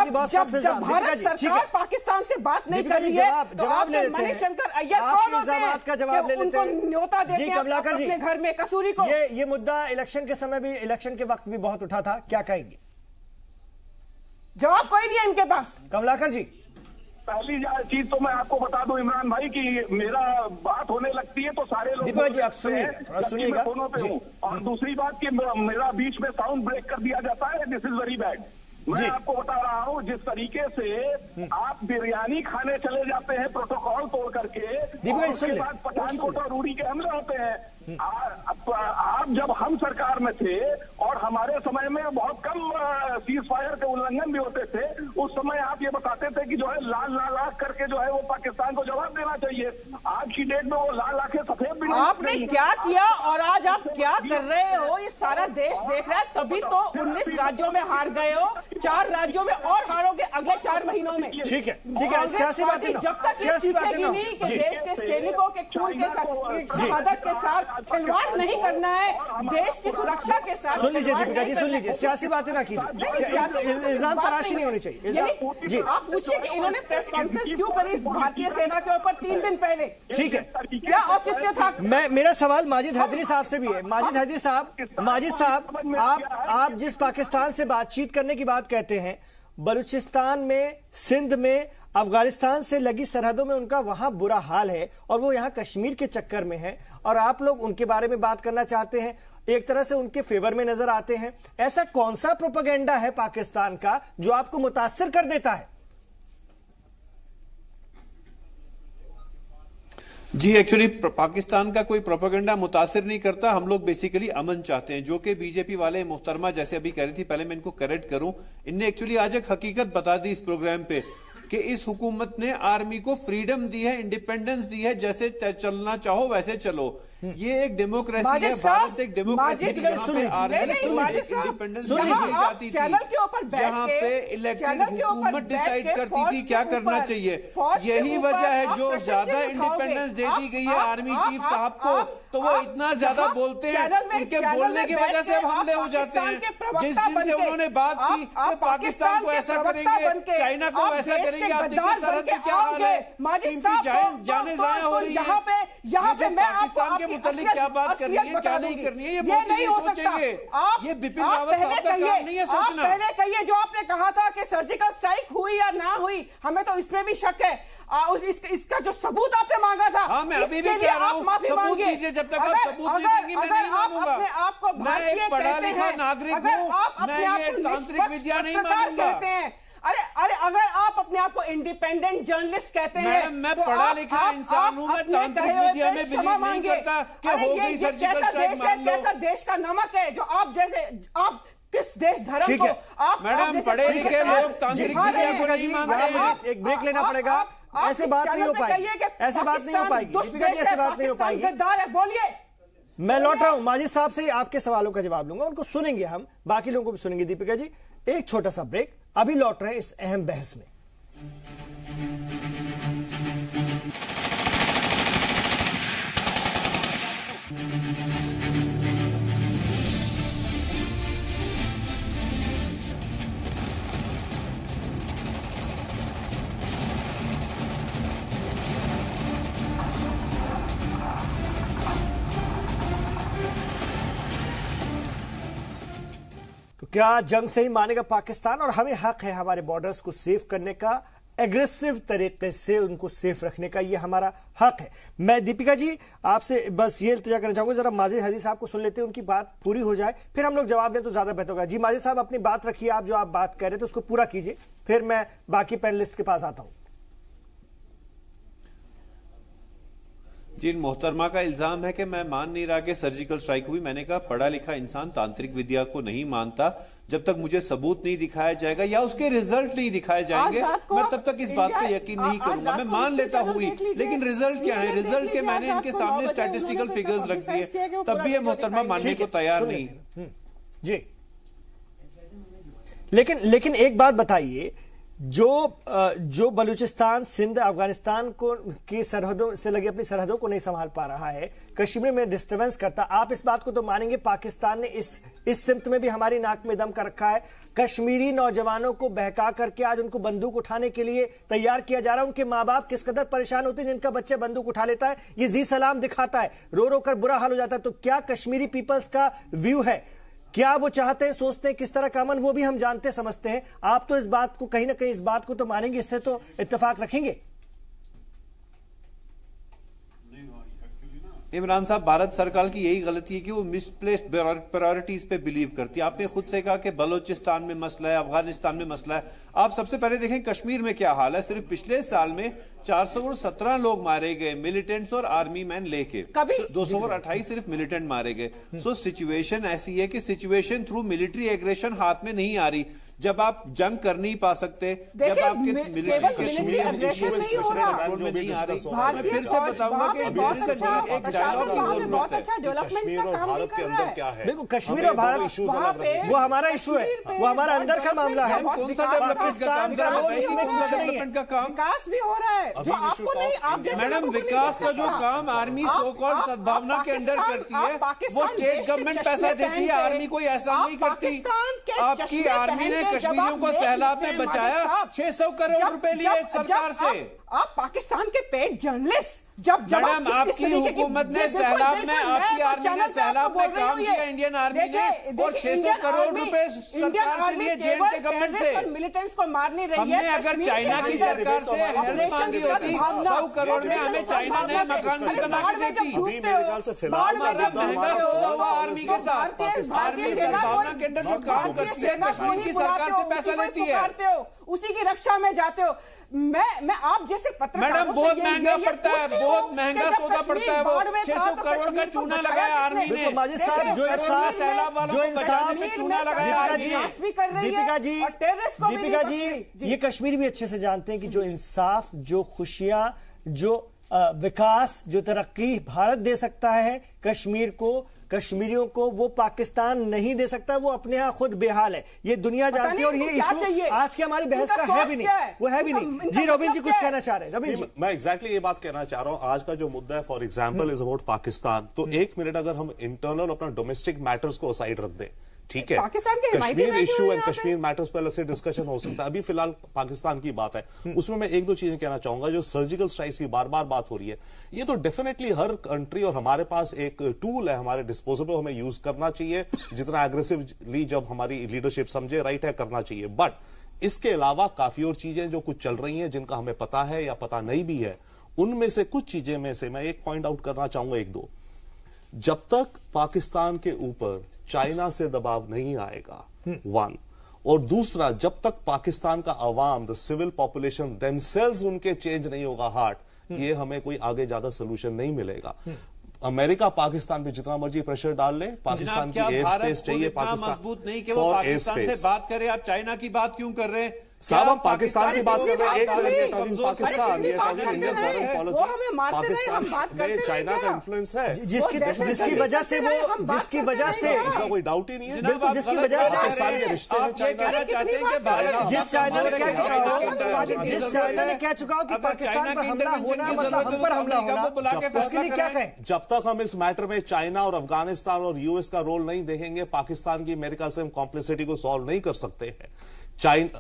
बहुत सख्त इल्जाम। भारत सरकार पाकिस्तान से बात नहीं कर रही है, जवाब ले लेते हैं। मणिशंकर अय्यर कौन होते हैं का जवाब ले लेते हैं, उनको न्योता देते हैं अपने घर में कसूरी को। ये मुद्दा इलेक्शन के समय भी, इलेक्शन के वक्त भी बहुत उठा था, क्या कहेंगे? जवाब कोई नहीं है इनके पास। कमलाकर जी, पहली चीज तो मैं आपको बता दूं इमरान भाई कि मेरा बात होने लगती है तो सारे लोग दीपक जी आप सुनिएगा फोनों पे हूँ, और दूसरी बात कि मेरा बीच में साउंड ब्रेक कर दिया जाता है, दिस इज वेरी बैड। मैं आपको बता रहा हूँ जिस तरीके से आप बिरयानी खाने चले जाते हैं प्रोटोकॉल तोड़ करके, उसके बाद पठानकोट और उड़ी के हमले होते हैं। आप जब हम सरकार में थे और हमारे समय में बहुत कम सीज फायर के उल्लंघन भी होते थे, उस समय आप ये बताते थे कि जो है लाल आंख करके जो है वो पाकिस्तान को जवाब देना चाहिए। आज की डेट में वो लाल आंखें सफेद भी आपने क्या किया और आज आप क्या कर रहे हो, ये सारा देश देख रहा है। तभी तो 19 राज्यों में हार गए हो, 4 राज्यों में और हारोगे अगले 4 महीनों में। ठीक है, सियासी बातें जब तक ये सीखेगी नहीं कि देश के सैनिकों के खून के साथ, शहादत के साथ खिलवाड़ नहीं करना है, देश की सुरक्षा के साथ। सुन लीजिए दीपिका जी, सुन लीजिए, सियासी बातें ना कीजिए, इल्जाम तराशी नहीं होनी चाहिए। जी आप पूछिए कि इन्होंने प्रेस कॉन्फ्रेंस क्यों करी भारतीय सेना के ऊपर 3 दिन पहले? ठीक है, क्या औचित्य था? मेरा सवाल माजिद हैदरी साहब से भी है। माजिद साहब, आप जिस पाकिस्तान से बातचीत करने की बात कहते हैं, बलूचिस्तान में, सिंध में, अफगानिस्तान से लगी सरहदों में उनका वहां बुरा हाल है और वो यहां कश्मीर के चक्कर में है, और आप लोग उनके बारे में बात करना चाहते हैं, एक तरह से उनके फेवर में नजर आते हैं। ऐसा कौन सा प्रोपेगेंडा है पाकिस्तान का जो आपको मुतासिर कर देता है? जी एक्चुअली पाकिस्तान का कोई प्रोपेगेंडा मुतासिर नहीं करता। हम लोग बेसिकली अमन चाहते हैं, जो कि बीजेपी वाले मोहतरमा जैसे अभी कह रही थी, पहले मैं इनको करेक्ट करूं, इनने एक्चुअली आज एक हकीकत बता दी इस प्रोग्राम पे कि इस हुकूमत ने आर्मी को फ्रीडम दी है, इंडिपेंडेंस दी है, जैसे चलना चाहो वैसे चलो। ये एक डेमोक्रेसी है, भारत एक डेमोक्रेसी है, इंडिपेंडेंस जाती थी, जहाँ पे इलेक्टेड हुकूमत डिसाइड करती थी क्या करना चाहिए। यही वजह है जो ज्यादा इंडिपेंडेंस दे दी गई है आर्मी चीफ साहब को, तो वो इतना ज्यादा बोलते हैं, उनके बोलने की वजह से हमले हो जाते हैं। जिस दिन से उन्होंने बात की कि पाकिस्तान को ऐसा करेंगे, चाइना को ऐसा करेंगे, आप देखिए सरहद पे क्या हाल है, जाने जाया हो रही है। यहाँ पे पाकिस्तान के मुतालिक क्या बात करनी है, क्या नहीं करनी है, ये मोदी नहीं सोचेंगे। ये बिपिन रावत साहब का काम नहीं है सोचना। पहले कहिए जो आपने कहा था कि सर्जिकल स्ट्राइक हुई या ना हुई, हमें तो इसमें भी शक है। इसका जो सबूत आपने मांगा था, हाँ मैं अभी भी कह रहा हूँ, सबूत दीजिए। जब तक आप सबूत नहीं देंगे मैं नहीं मानूंगा। मैं एक पढ़ा लिखा नागरिक हूँ, मैं ये तांत्रिक विद्या नहीं मानूंगा। अरे अगर आप अपने आप को इंडिपेंडेंट जर्नलिस्ट कहते हैं, मैं पढ़ा लिखा इंसान हूं, मैं तांत्रिक विद्या में बिलीव नहीं करता कि हो गई सर्जिकल स्ट्राइक मान लो। कैसा देश का नमक है जो आप जैसे, आप किस देश धर्म को आप, मैडम पढ़े लिखे लोग तांत्रिक विद्या को नहीं मानते। एक ब्रेक लेना पड़ेगा, ऐसे बात नहीं हो पाएगी, ऐसे बात नहीं हो पाएगी, ऐसे बात नहीं हो पाएगी। बोलिए, मैं लौट रहा हूं माजिद साहब से आपके सवालों का जवाब लूंगा, उनको सुनेंगे हम, बाकी लोगों को भी सुनेंगे। दीपिका जी एक छोटा सा ब्रेक, अभी लौट रहे हैं इस अहम बहस में। क्या जंग से ही मानेगा पाकिस्तान, और हमें हक है हमारे बॉर्डर्स को सेफ करने का, एग्रेसिव तरीके से उनको सेफ रखने का, ये हमारा हक है। मैं दीपिका जी आपसे बस ये इल्तिजा करना चाहूंगा, जरा माजिद हैदरी साहब को सुन लेते हैं, उनकी बात पूरी हो जाए, फिर हम लोग जवाब दें तो ज्यादा बेहतर होगा। जी माजिद साहब अपनी बात रखिए, आप जो आप बात कर रहे थे उसको पूरा कीजिए, फिर मैं बाकी पैनलिस्ट के पास आता हूं। जी, मोहतरमा का इल्जाम है कि मैं मान नहीं रहा कि सर्जिकल स्ट्राइक हुई। मैंने कहा पढ़ा लिखा इंसान तांत्रिक विद्या को नहीं मानता। जब तक मुझे सबूत नहीं दिखाया जाएगा या उसके रिजल्ट नहीं दिखाए जाएंगे, मैं तब तक इस बात पे यकीन नहीं करूंगा। मैं मान लेता हुई, लेकिन रिजल्ट क्या है? रिजल्ट के मैंने इनके सामने स्टैटिस्टिकल फिगर्स रख दिए, तब भी ये मोहतरमा मानने को तैयार नहीं। जी, लेकिन एक बात बताइए, जो बलूचिस्तान, सिंध, अफगानिस्तान को की सरहदों से लगी अपनी सरहदों को नहीं संभाल पा रहा है, कश्मीर में डिस्टर्बेंस करता, आप इस बात को तो मानेंगे पाकिस्तान ने इस सिमत में भी हमारी नाक में दम कर रखा है। कश्मीरी नौजवानों को बहका करके आज उनको बंदूक उठाने के लिए तैयार किया जा रहा है। उनके माँ बाप किस कदर परेशान होते हैं जिनका बच्चा बंदूक उठा लेता है, ये जी सलाम दिखाता है, रो रो कर बुरा हाल हो जाता है। तो क्या कश्मीरी पीपल्स का व्यू है, क्या वो चाहते हैं, सोचते हैं किस तरह का अमन, वो भी हम जानते समझते हैं। आप तो इस बात को कहीं ना कहीं इस बात को तो मानेंगे, इससे तो इत्तेफाक रखेंगे। इमरान साहब, भारत सरकार की यही गलती है कि वो मिसप्लेस्ड प्रायोरिटीज पे बिलीव करती है। आपने खुद से कहा कि बलूचिस्तान में मसला है, अफगानिस्तान में मसला है। आप सबसे पहले देखें कश्मीर में क्या हाल है। सिर्फ पिछले साल में 417 लोग मारे गए, मिलिटेंट्स और आर्मी मैन लेके। 228 सिर्फ मिलिटेंट मारे गए। सो सिचुएशन ऐसी है कि सिचुएशन थ्रू मिलिट्री एग्रेशन हाथ में नहीं आ रही। जब आप जंग कर नहीं पा सकते, जब आपके मिलिट्री कश्मीर इशू में फिर से बताऊंगा कि एक डायलॉग की जरूरत है। कश्मीर और भारत के अंदर क्या है? देखो, कश्मीर और भारत वो हमारा इशू है, वो हमारा अंदर का मामला है। कौन सा डेवलपमेंट का काम कर रहा है? डेवलपमेंट का काम, विकास भी हो रहा है जो आपको नहीं, आप मैडम, विकास का जो काम आर्मी सो कॉल्ड सद्भावना के अंडर करती है, वो स्टेट गवर्नमेंट पैसा देती है, आर्मी कोई ऐसा नहीं करती। आपकी आर्मी ने कश्मीरियों को सैलाब में बचाया, 600 करोड़ रुपए लिए सरकार से। आप पाकिस्तान के पेड जर्नलिस्ट, जब मैडम आपकी हुकूमत ने सैलाब में, आपकी आर्मी ने सैलाब में काम किया, इंडियन आर्मी ने, और 600 करोड़ रुपए सरकार से लिए जेएनके गवर्नमेंट से। मिलिटेंट्स को मार नहीं रही है। हमने अगर चाइना की सरकार से हेल्प मांगी होती, 100 करोड़ में हमें चाइना ने मकान भी बना के देती। अभी मेरे ख्याल से फिलहाल महंगा सौदा हुआ आर्मी के साथ। आर्मी सद्भावना के अंदर जो काम करती है, कश्मीर की सरकार से पैसा लेती है, उसी की रक्षा में जाते हो। मैं आप जैसे पत्रकारों, मैडम, बहुत महंगा पड़ता है, बहुत महंगा सौदा पड़ता है। वो 600 करोड़ का चूना लगाया आर्मी ने। माजिद साहब, जो इंसाफ चूना लगाया दीपिका जी, ये कश्मीर भी अच्छे से जानते हैं कि जो इंसाफ, जो खुशियां, जो विकास, जो तरक्की भारत दे सकता है कश्मीर को, कश्मीरियों को, वो पाकिस्तान नहीं दे सकता। वो अपने यहाँ खुद बेहाल है, ये दुनिया जानती है। और ये इशू आज की हमारी बहस का है भी नहीं, वो है भी नहीं। जी रवीन जी कुछ कहना चाह रहे हैं। रवीन जी, मैं एग्जैक्टली ये बात कहना चाह रहा हूं। आज का जो मुद्दा है for example is about Pakistan, तो एक मिनट अगर हम इंटरनल अपना डोमेस्टिक मैटर्स को साइड रख दें, ठीक है, Kashmir issue and Kashmir matters पर अलग से डिस्कशन हो सकता है। अभी फिलहाल पाकिस्तान की बात है, उसमें मैं एक दो चीजें कहना चाहूंगा। जो सर्जिकल स्ट्राइक्स की बार बार बात हो रही है, ये तो डेफिनेटली हर कंट्री और हमारे पास एक टूल है हमारे डिस्पोजल पर, हमें यूज करना चाहिए। जितना एग्रेसिवली जब हमारी लीडरशिप समझे राइट है, करना चाहिए। बट इसके अलावा काफी और चीजें जो कुछ चल रही हैं, जिनका हमें पता है या पता नहीं भी है, उनमें से कुछ चीजें में से मैं एक पॉइंट आउट करना चाहूंगा, एक दो। जब तक पाकिस्तान के ऊपर चाइना से दबाव नहीं आएगा, वन, और दूसरा जब तक पाकिस्तान का अवाम, द सिविल पॉपुलेशन देमसेल्व्स उनके चेंज नहीं होगा हार्ट, ये हमें कोई आगे ज्यादा सोल्यूशन नहीं मिलेगा। अमेरिका पाकिस्तान पे जितना मर्जी प्रेशर डाल ले, पाकिस्तान की एयर स्पेस चाहिए, पाकिस्तान मजबूत नहीं कि वो पाकिस्तान से बात करे। आप चाइना की बात क्यों कर रहे हैं साहब? हम पाकिस्तान की बात कर रहे हैं, एक मिनट, टॉकिंग पाकिस्तान, ये talking Indian foreign policy. Pakistan में चाइना का इन्फ्लुएंस है, जिसकी वजह से वो, जिसकी वजह से उसका कोई डाउट ही नहीं है। बिल्कुल, जिसकी वजह से पाकिस्तान के रिश्ते हैं चाइना से। चाहते हैं कि भारत, जिस चाइना ने क्या चुका हो कि पाकिस्तान पर हमला होना मतलब हम पर हमला होना, उसके लिए क्या कहें? जब तक हम इस मैटर में चाइना और अफगानिस्तान और यूएस का रोल नहीं देखेंगे, पाकिस्तान की अमेरिका से हम कॉम्प्लिसिटी को सॉल्व नहीं कर सकते हैं।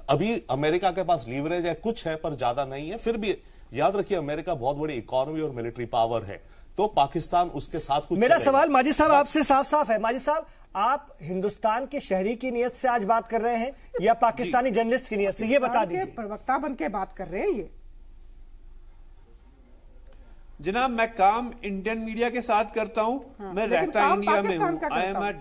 अभी अमेरिका के पास लीवरेज है, कुछ है पर ज्यादा नहीं है। फिर भी याद रखिए, अमेरिका बहुत बड़ी इकोनॉमी और मिलिट्री पावर है, तो पाकिस्तान उसके साथ कुछ। मेरा सवाल माजिद साहब आपसे साफ साफ है। माजिद साहब, आप हिंदुस्तान के शहरी की नियत से आज बात कर रहे हैं या पाकिस्तानी जर्नलिस्ट की नियत से, ये बता दीजिए। प्रवक्ता बन के बात कर रहे हैं ये। जनाब, मैं काम इंडियन मीडिया के साथ करता हूं। मैं रहता इंडिया में हूं। I am a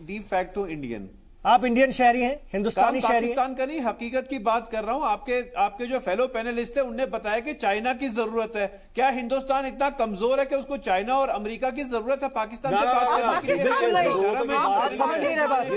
de facto Indian. आप इंडियन शहरी हैं, हिंदुस्तानी शहरी हैं। पाकिस्तान का नहीं, हकीकत की बात कर रहा हूं। आपके जो फेलो पैनलिस्ट है उनने बताया कि चाइना की जरूरत है। क्या हिंदुस्तान इतना कमजोर है कि उसको चाइना और अमेरिका की जरूरत है? पाकिस्तान से बात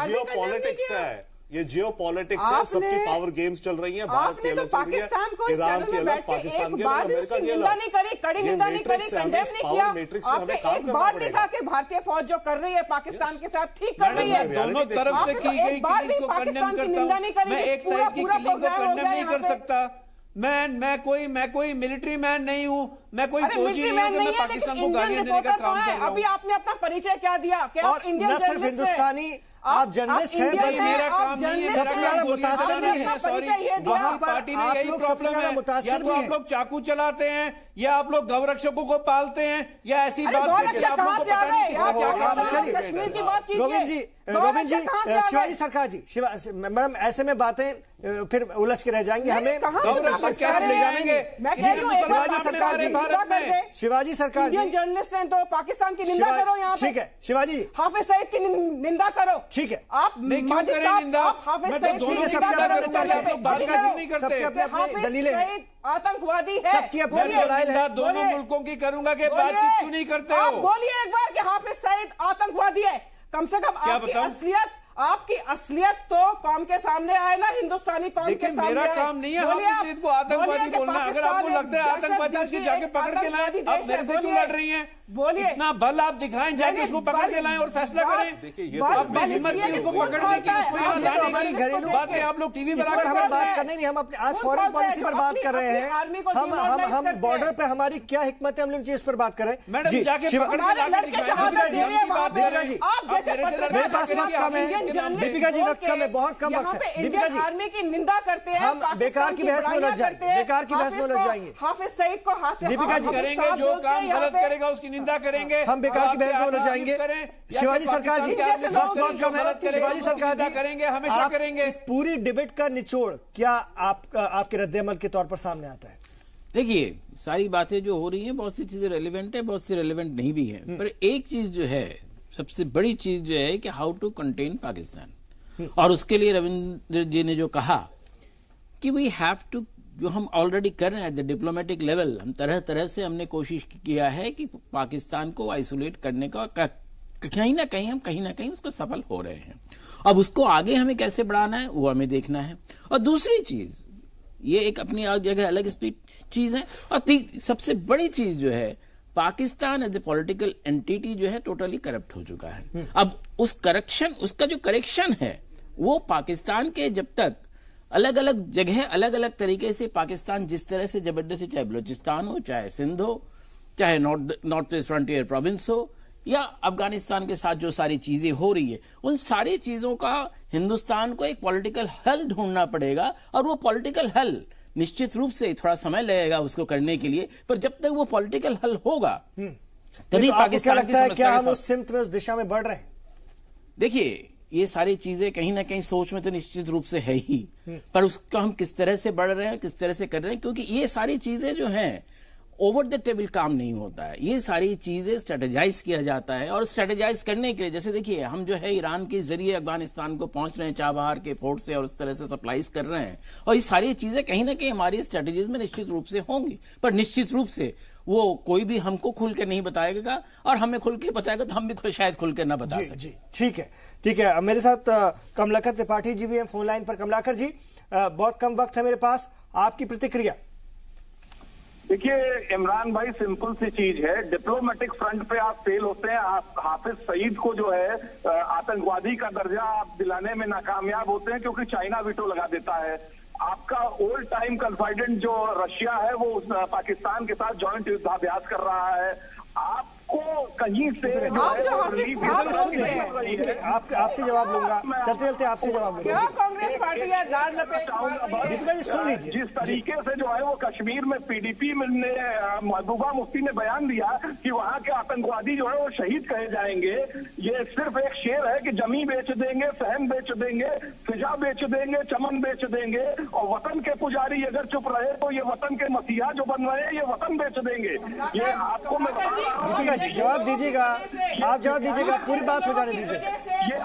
जियो पॉलिटिक्स है, ये जियो पॉलिटिक्स है, सबकी पावर गेम्स चल रही हैं। भारत की अलग चल रही है, ईरान की अलग, पाकिस्तान की अलग, अमेरिका की अलग। नहीं करी, कड़ी निंदा नहीं करी, कंडेम नहीं किया। आपने एक बार नहीं कहा कि भारतीय फौज जो कर रही है पाकिस्तान के साथ ठीक कर रही है। दोनों तरफ से की गई किलिंग को कंडेम करता हूं मैं। एक साइड की किलिंग को कंडेम नहीं कर सकता। मैं कोई मिलिट्री मैन नहीं हूं, मैं कोई फौजी नहीं हूं कि मैं पाकिस्तान को गालियां देने का काम कर रहा हूं। अभी आपने अपना परिचय क्या दिया? क्या आप इंडियन सिर्फ हिंदुस्तानी, आप जर्नलिस्ट हैं, मेरा काम नहीं है। सबसे ज्यादा मुतासिर भी है। सॉरी, वहां पार्टी में यही प्रॉब्लम है। या तो आप लोग चाकू चलाते हैं, या आप लोग गौरक्षकों को पालते हैं, या ऐसी बात करके आप लोग को पता नहीं किसका क्या काम है। चलिए कश्मीर की बात कीजिए। गोविंद जी, शिवाजी सरकार जी, मैडम ऐसे में बातें फिर उलझ के रह जाएंगे। हमें गौरक्षक कैसे ले जाएंगे? मैं कह रही हूं शिवाजी सरकार जी, शिवाजी सरकार जी, इंडियन जर्नलिस्ट हैं तो पाकिस्तान की निंदा करो यहाँ पे। ठीक है शिवाजी जी, हाफिज सईद की निंदा करो। ठीक है, आप हाफिज सईद की दलीलें आतंकवादी है, सबकी अपनी दलाइल है। दोनों मुल्कों की करूंगा कि बातचीत क्यों नहीं करते हो? आप बोलिए एक बार कि हाफिज सईद आतंकवादी है। कम से कम आपकी असलियत तो कौम के सामने आए ना, हिंदुस्तानी कौम के सामने। मेरा काम नहीं है हाफिज सईद को आतंकवादी बोलना। अगर आपको लगता है आतंकवादी उसकी जाके पकड़ के लाएं, आप मेरे से क्यों लड़ रही हैं? बोलिए, इतना बल आप दिखाएं, जाके उसको पकड़ के लाएं और फैसला करें। देखिए अपनी हिम्मत की उसको पकड़ने की, उसको यहाँ लाने की घरेलू बातें आप लोग टीवी पर हमें बात करनी नहीं। हम अपने आज फॉरेन पॉलिसी पर बात कर रहे हैं। हम बॉर्डर पे हमारी क्या हिकमत है, हम लोग इस पर बात करें। मैडम जाके पकड़ के लाके दीपिका जी, वक्त कम है, बहुत कम वक्त है। दीपिका जी, आर्मी की निंदा करते हैं, हम बेकार की बहस में उलझ जाएंगे, बेकार की बहस में उलझ जाएंगे। हाफिज सईद को हाथ से दीपिका जी करेंगे, जो काम गलत करेगा उसकी निंदा करेंगे। हम बेकार की बहस में उलझ जाएंगे। शिवाजी सरकार जी, बहुत कम है। शिवाजी सरकार जी करेंगे, हमेशा करेंगे। इस पूरी डिबेट का निचोड़ क्या आपके रद्द-ए-अमल के तौर पर सामने आता है? देखिए, सारी बातें जो हो रही हैं, बहुत सी चीजें रेलिवेंट है, बहुत सी रेलिवेंट नहीं भी है। पर एक चीज जो है, सबसे बड़ी चीज जो है कि हाउ टू कंटेन पाकिस्तान। और उसके लिए रविंद्र जी ने जो कहा कि वी हैव टू, जो हम ऑलरेडी कर रहे हैं एट द डिप्लोमेटिक लेवल, हम तरह तरह से हमने कोशिश किया है कि पाकिस्तान को आइसोलेट करने का, कहीं ना कहीं उसको सफल हो रहे हैं। अब उसको आगे हमें कैसे बढ़ाना है वो हमें देखना है। और दूसरी चीज, ये एक अपनी जगह अलग चीज है। और सबसे बड़ी चीज जो है, Pakistan as a political entity जो है टोटली करप्ट हो चुका है। अब उसका जो करेक्शन है वो पाकिस्तान के, जब तक अलग अलग जगह अलग अलग तरीके से पाकिस्तान जिस तरह से जबरदस्ती, चाहे बलूचिस्तान हो, चाहे सिंध हो, चाहे नॉर्थ ईस्ट फ्रंटियर प्रोविंस हो, या अफगानिस्तान के साथ जो सारी चीजें हो रही है, उन सारी चीजों का हिंदुस्तान को एक पॉलिटिकल हल ढूंढना पड़ेगा। और वो पॉलिटिकल हल निश्चित रूप से थोड़ा समय लगेगा उसको करने के लिए, पर जब तक वो पॉलिटिकल हल होगा तभी पाकिस्तान की समस्या हम उस सिमत में, उस दिशा में बढ़ रहे हैं। देखिए, ये सारी चीजें कहीं ना कहीं सोच में तो निश्चित रूप से है ही, पर उसका हम किस तरह से बढ़ रहे हैं, किस तरह से कर रहे हैं, क्योंकि ये सारी चीजें जो हैं ओवर द टेबल काम नहीं होता है। ये सारी चीजें स्ट्रेटेजाइज किया जाता है। और स्ट्रेटेजाइज करने के लिए, जैसे देखिए, हम जो है ईरान के जरिए अफगानिस्तान को पहुंच रहे हैं, चाबहार के फोर्ट से, और उस तरह से सप्लाईज कर रहे हैं। और ये सारी चीजें कहीं ना कहीं हमारी स्ट्रेटेजीज में निश्चित रूप से होंगी, पर निश्चित रूप से वो कोई भी हमको खुल कर नहीं बताएगा, और हमें खुल के बताएगा तो हम भी शायद खुल कर ना बता सकें। ठीक है। मेरे साथ कमलाकर त्रिपाठी जी भी हैं फोन लाइन पर। कमलाकर जी, बहुत कम वक्त है मेरे पास, आपकी प्रतिक्रिया। देखिए इमरान भाई, सिंपल सी चीज है, डिप्लोमेटिक फ्रंट पे आप फेल होते हैं। आप हाफिज सईद को जो है आतंकवादी का दर्जा आप दिलाने में नाकामयाब होते हैं, क्योंकि चाइना वीटो लगा देता है। आपका ओल्ड टाइम कन्फाइडेंट जो रशिया है वो पाकिस्तान के साथ जॉइंट युद्धाभ्यास कर रहा है। आपको कहीं से आपसे जवाब लूंगा, चलते चलते आपसे जवाब लूंगा। कांग्रेस पार्टी है दीपिका जी, सुन लीजिए। जिस तरीके से जो है वो कश्मीर में पीडीपी ने, महबूबा मुफ्ती ने बयान दिया कि वहां के आतंकवादी जो है वो शहीद कहे जाएंगे, ये सिर्फ एक शेर है कि जमी बेच देंगे, सहन बेच देंगे, फिजा बेच देंगे, चमन बेच देंगे, और वतन के पुजारी अगर चुप रहे तो ये वतन के मसीहा जो बन रहे हैं ये वतन बेच देंगे। ये आपको मैं दीपिका जी जवाब दीजिएगा, आप जवाब दीजिएगा, पूरी बात हो जाने दीजिए। ये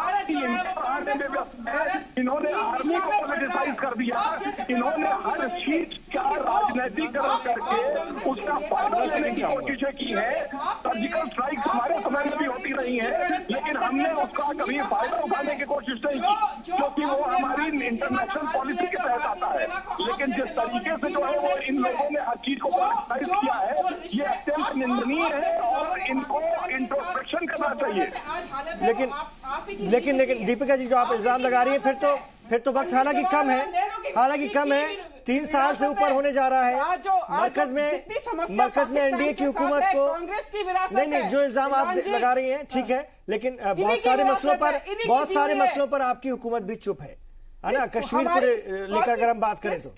इन्होंने आर्मी को पॉलिटिसाइज कर दिया, इन्होंने हर चीज का राजनीतिकरण करके उसका फायदा लेने की कोशिशें की है। सर्जिकल स्ट्राइक हमारे समय में भी होती रही है, लेकिन हमने उसका कभी फायदा उठाने की कोशिश नहीं की, क्योंकि वो हमारी इंटरनेशनल पॉलिसी के तहत आता है। लेकिन जिस तरीके से जो है वो इन लोगों ने हर चीज को पॉलिटिसाइज किया है, ये अत्यंत निंदनीय है और इनको इंट्रोस्पेक्शन करना चाहिए। लेकिन दीपिका जी, जो आप इल्जाम लगा रही है, फिर तो वक्त हालांकि कम है, 3 साल से ऊपर होने जा रहा है। मरकज में एनडीए की हुकूमत को कांग्रेस की विरासत नहीं, जो इल्जाम आप लगा रही हैं ठीक है, लेकिन बहुत सारे मसलों पर आपकी हुकूमत भी चुप है ना। कश्मीर को लेकर अगर हम बात करें तो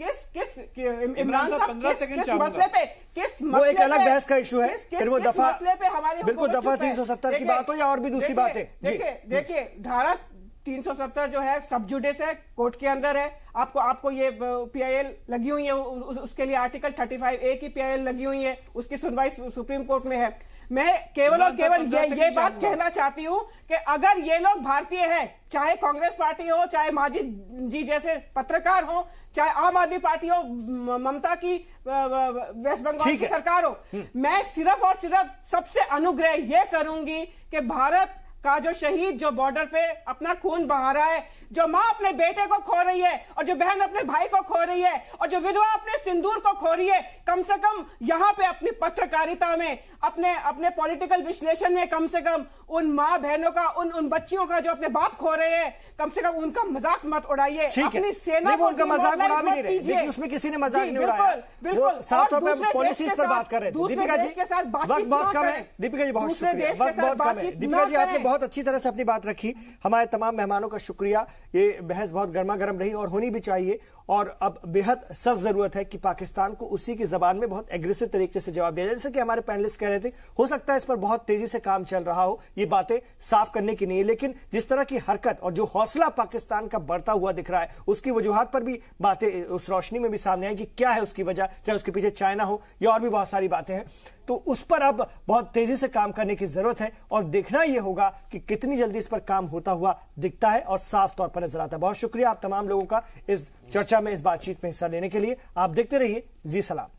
इमरान साहब 15 सेकंड मसले पे वो एक अलग बहस का इशू है, फिर वो दफा बिल्कुल दफा 370 की बात हो या और भी दूसरी बातें। देखिए धारा 370 जो है सब जुडिस है, कोर्ट के अंदर है। आपको ये पीआईएल लगी हुई है, उसके लिए आर्टिकल 35A की पीआईएल लगी हुई है, उसकी सुनवाई सुप्रीम कोर्ट में है। मैं केवल और केवल ये बात कहना चाहती हूं कि अगर ये लोग भारतीय हैं, चाहे कांग्रेस पार्टी हो, चाहे माजिद जी जैसे पत्रकार हो, चाहे आम आदमी पार्टी हो, ममता की वेस्ट बंगाल की सरकार हो, मैं सिर्फ और सिर्फ सबसे अनुग्रह ये करूंगी कि भारत का जो शहीद जो बॉर्डर पे अपना खून बहा रहा है, जो माँ अपने बेटे को खो रही है और जो बहन अपने भाई को खो रही है और जो विधवा अपने सिंदूर को खो रही है, कम से कम यहाँ पे अपनी पत्रकारिता में, अपने पॉलिटिकल विश्लेषण में कम से कम उन माँ बहनों का, उन बच्चियों का जो अपने बाप खो रहे हैं, कम से कम उनका मजाक मत उड़ाइए। अपनी सेना को उनका मजाक उड़ा भी नहीं रहे, लेकिन उसमें किसी ने मजाक नहीं उड़ाया। बिल्कुल साफ तौर पर पॉलिसीज पर बात कर रहे थे। दीपिका जी के साथ वक्त बहुत कम है, दीपिका जी बहुत शुक्रिया, वक्त बहुत कम है। दीपिका जी आपने बहुत अच्छी तरह से अपनी बात रखी, हमारे तमाम मेहमानों का शुक्रिया। ये बहस बहुत गर्मा गर्म रही और होनी भी चाहिए, और अब बेहद सख्त जरूरत है कि पाकिस्तान को उसी की जबान में बहुत एग्रेसिव तरीके से जवाब दिया जाए। जैसे कि हमारे पैनलिस्ट कह रहे थे, हो सकता है इस पर बहुत तेजी से काम चल रहा हो, ये बातें साफ करने की नहीं है, लेकिन जिस तरह की हरकत और जो हौसला पाकिस्तान का बढ़ता हुआ दिख रहा है, उसकी वजूहात पर भी बातें उस रोशनी में भी सामने आई कि क्या है उसकी वजह, चाहे उसके पीछे चाइना हो या और भी बहुत सारी बातें हैं। तो उस पर अब बहुत तेजी से काम करने की जरूरत है और देखना यह होगा कि कितनी जल्दी इस पर काम होता हुआ दिखता है और साफ तौर पर नजर आता है। बहुत शुक्रिया आप तमाम लोगों का इस चर्चा में, इस बातचीत में हिस्सा लेने के लिए। आप देखते रहिए जी सलाम।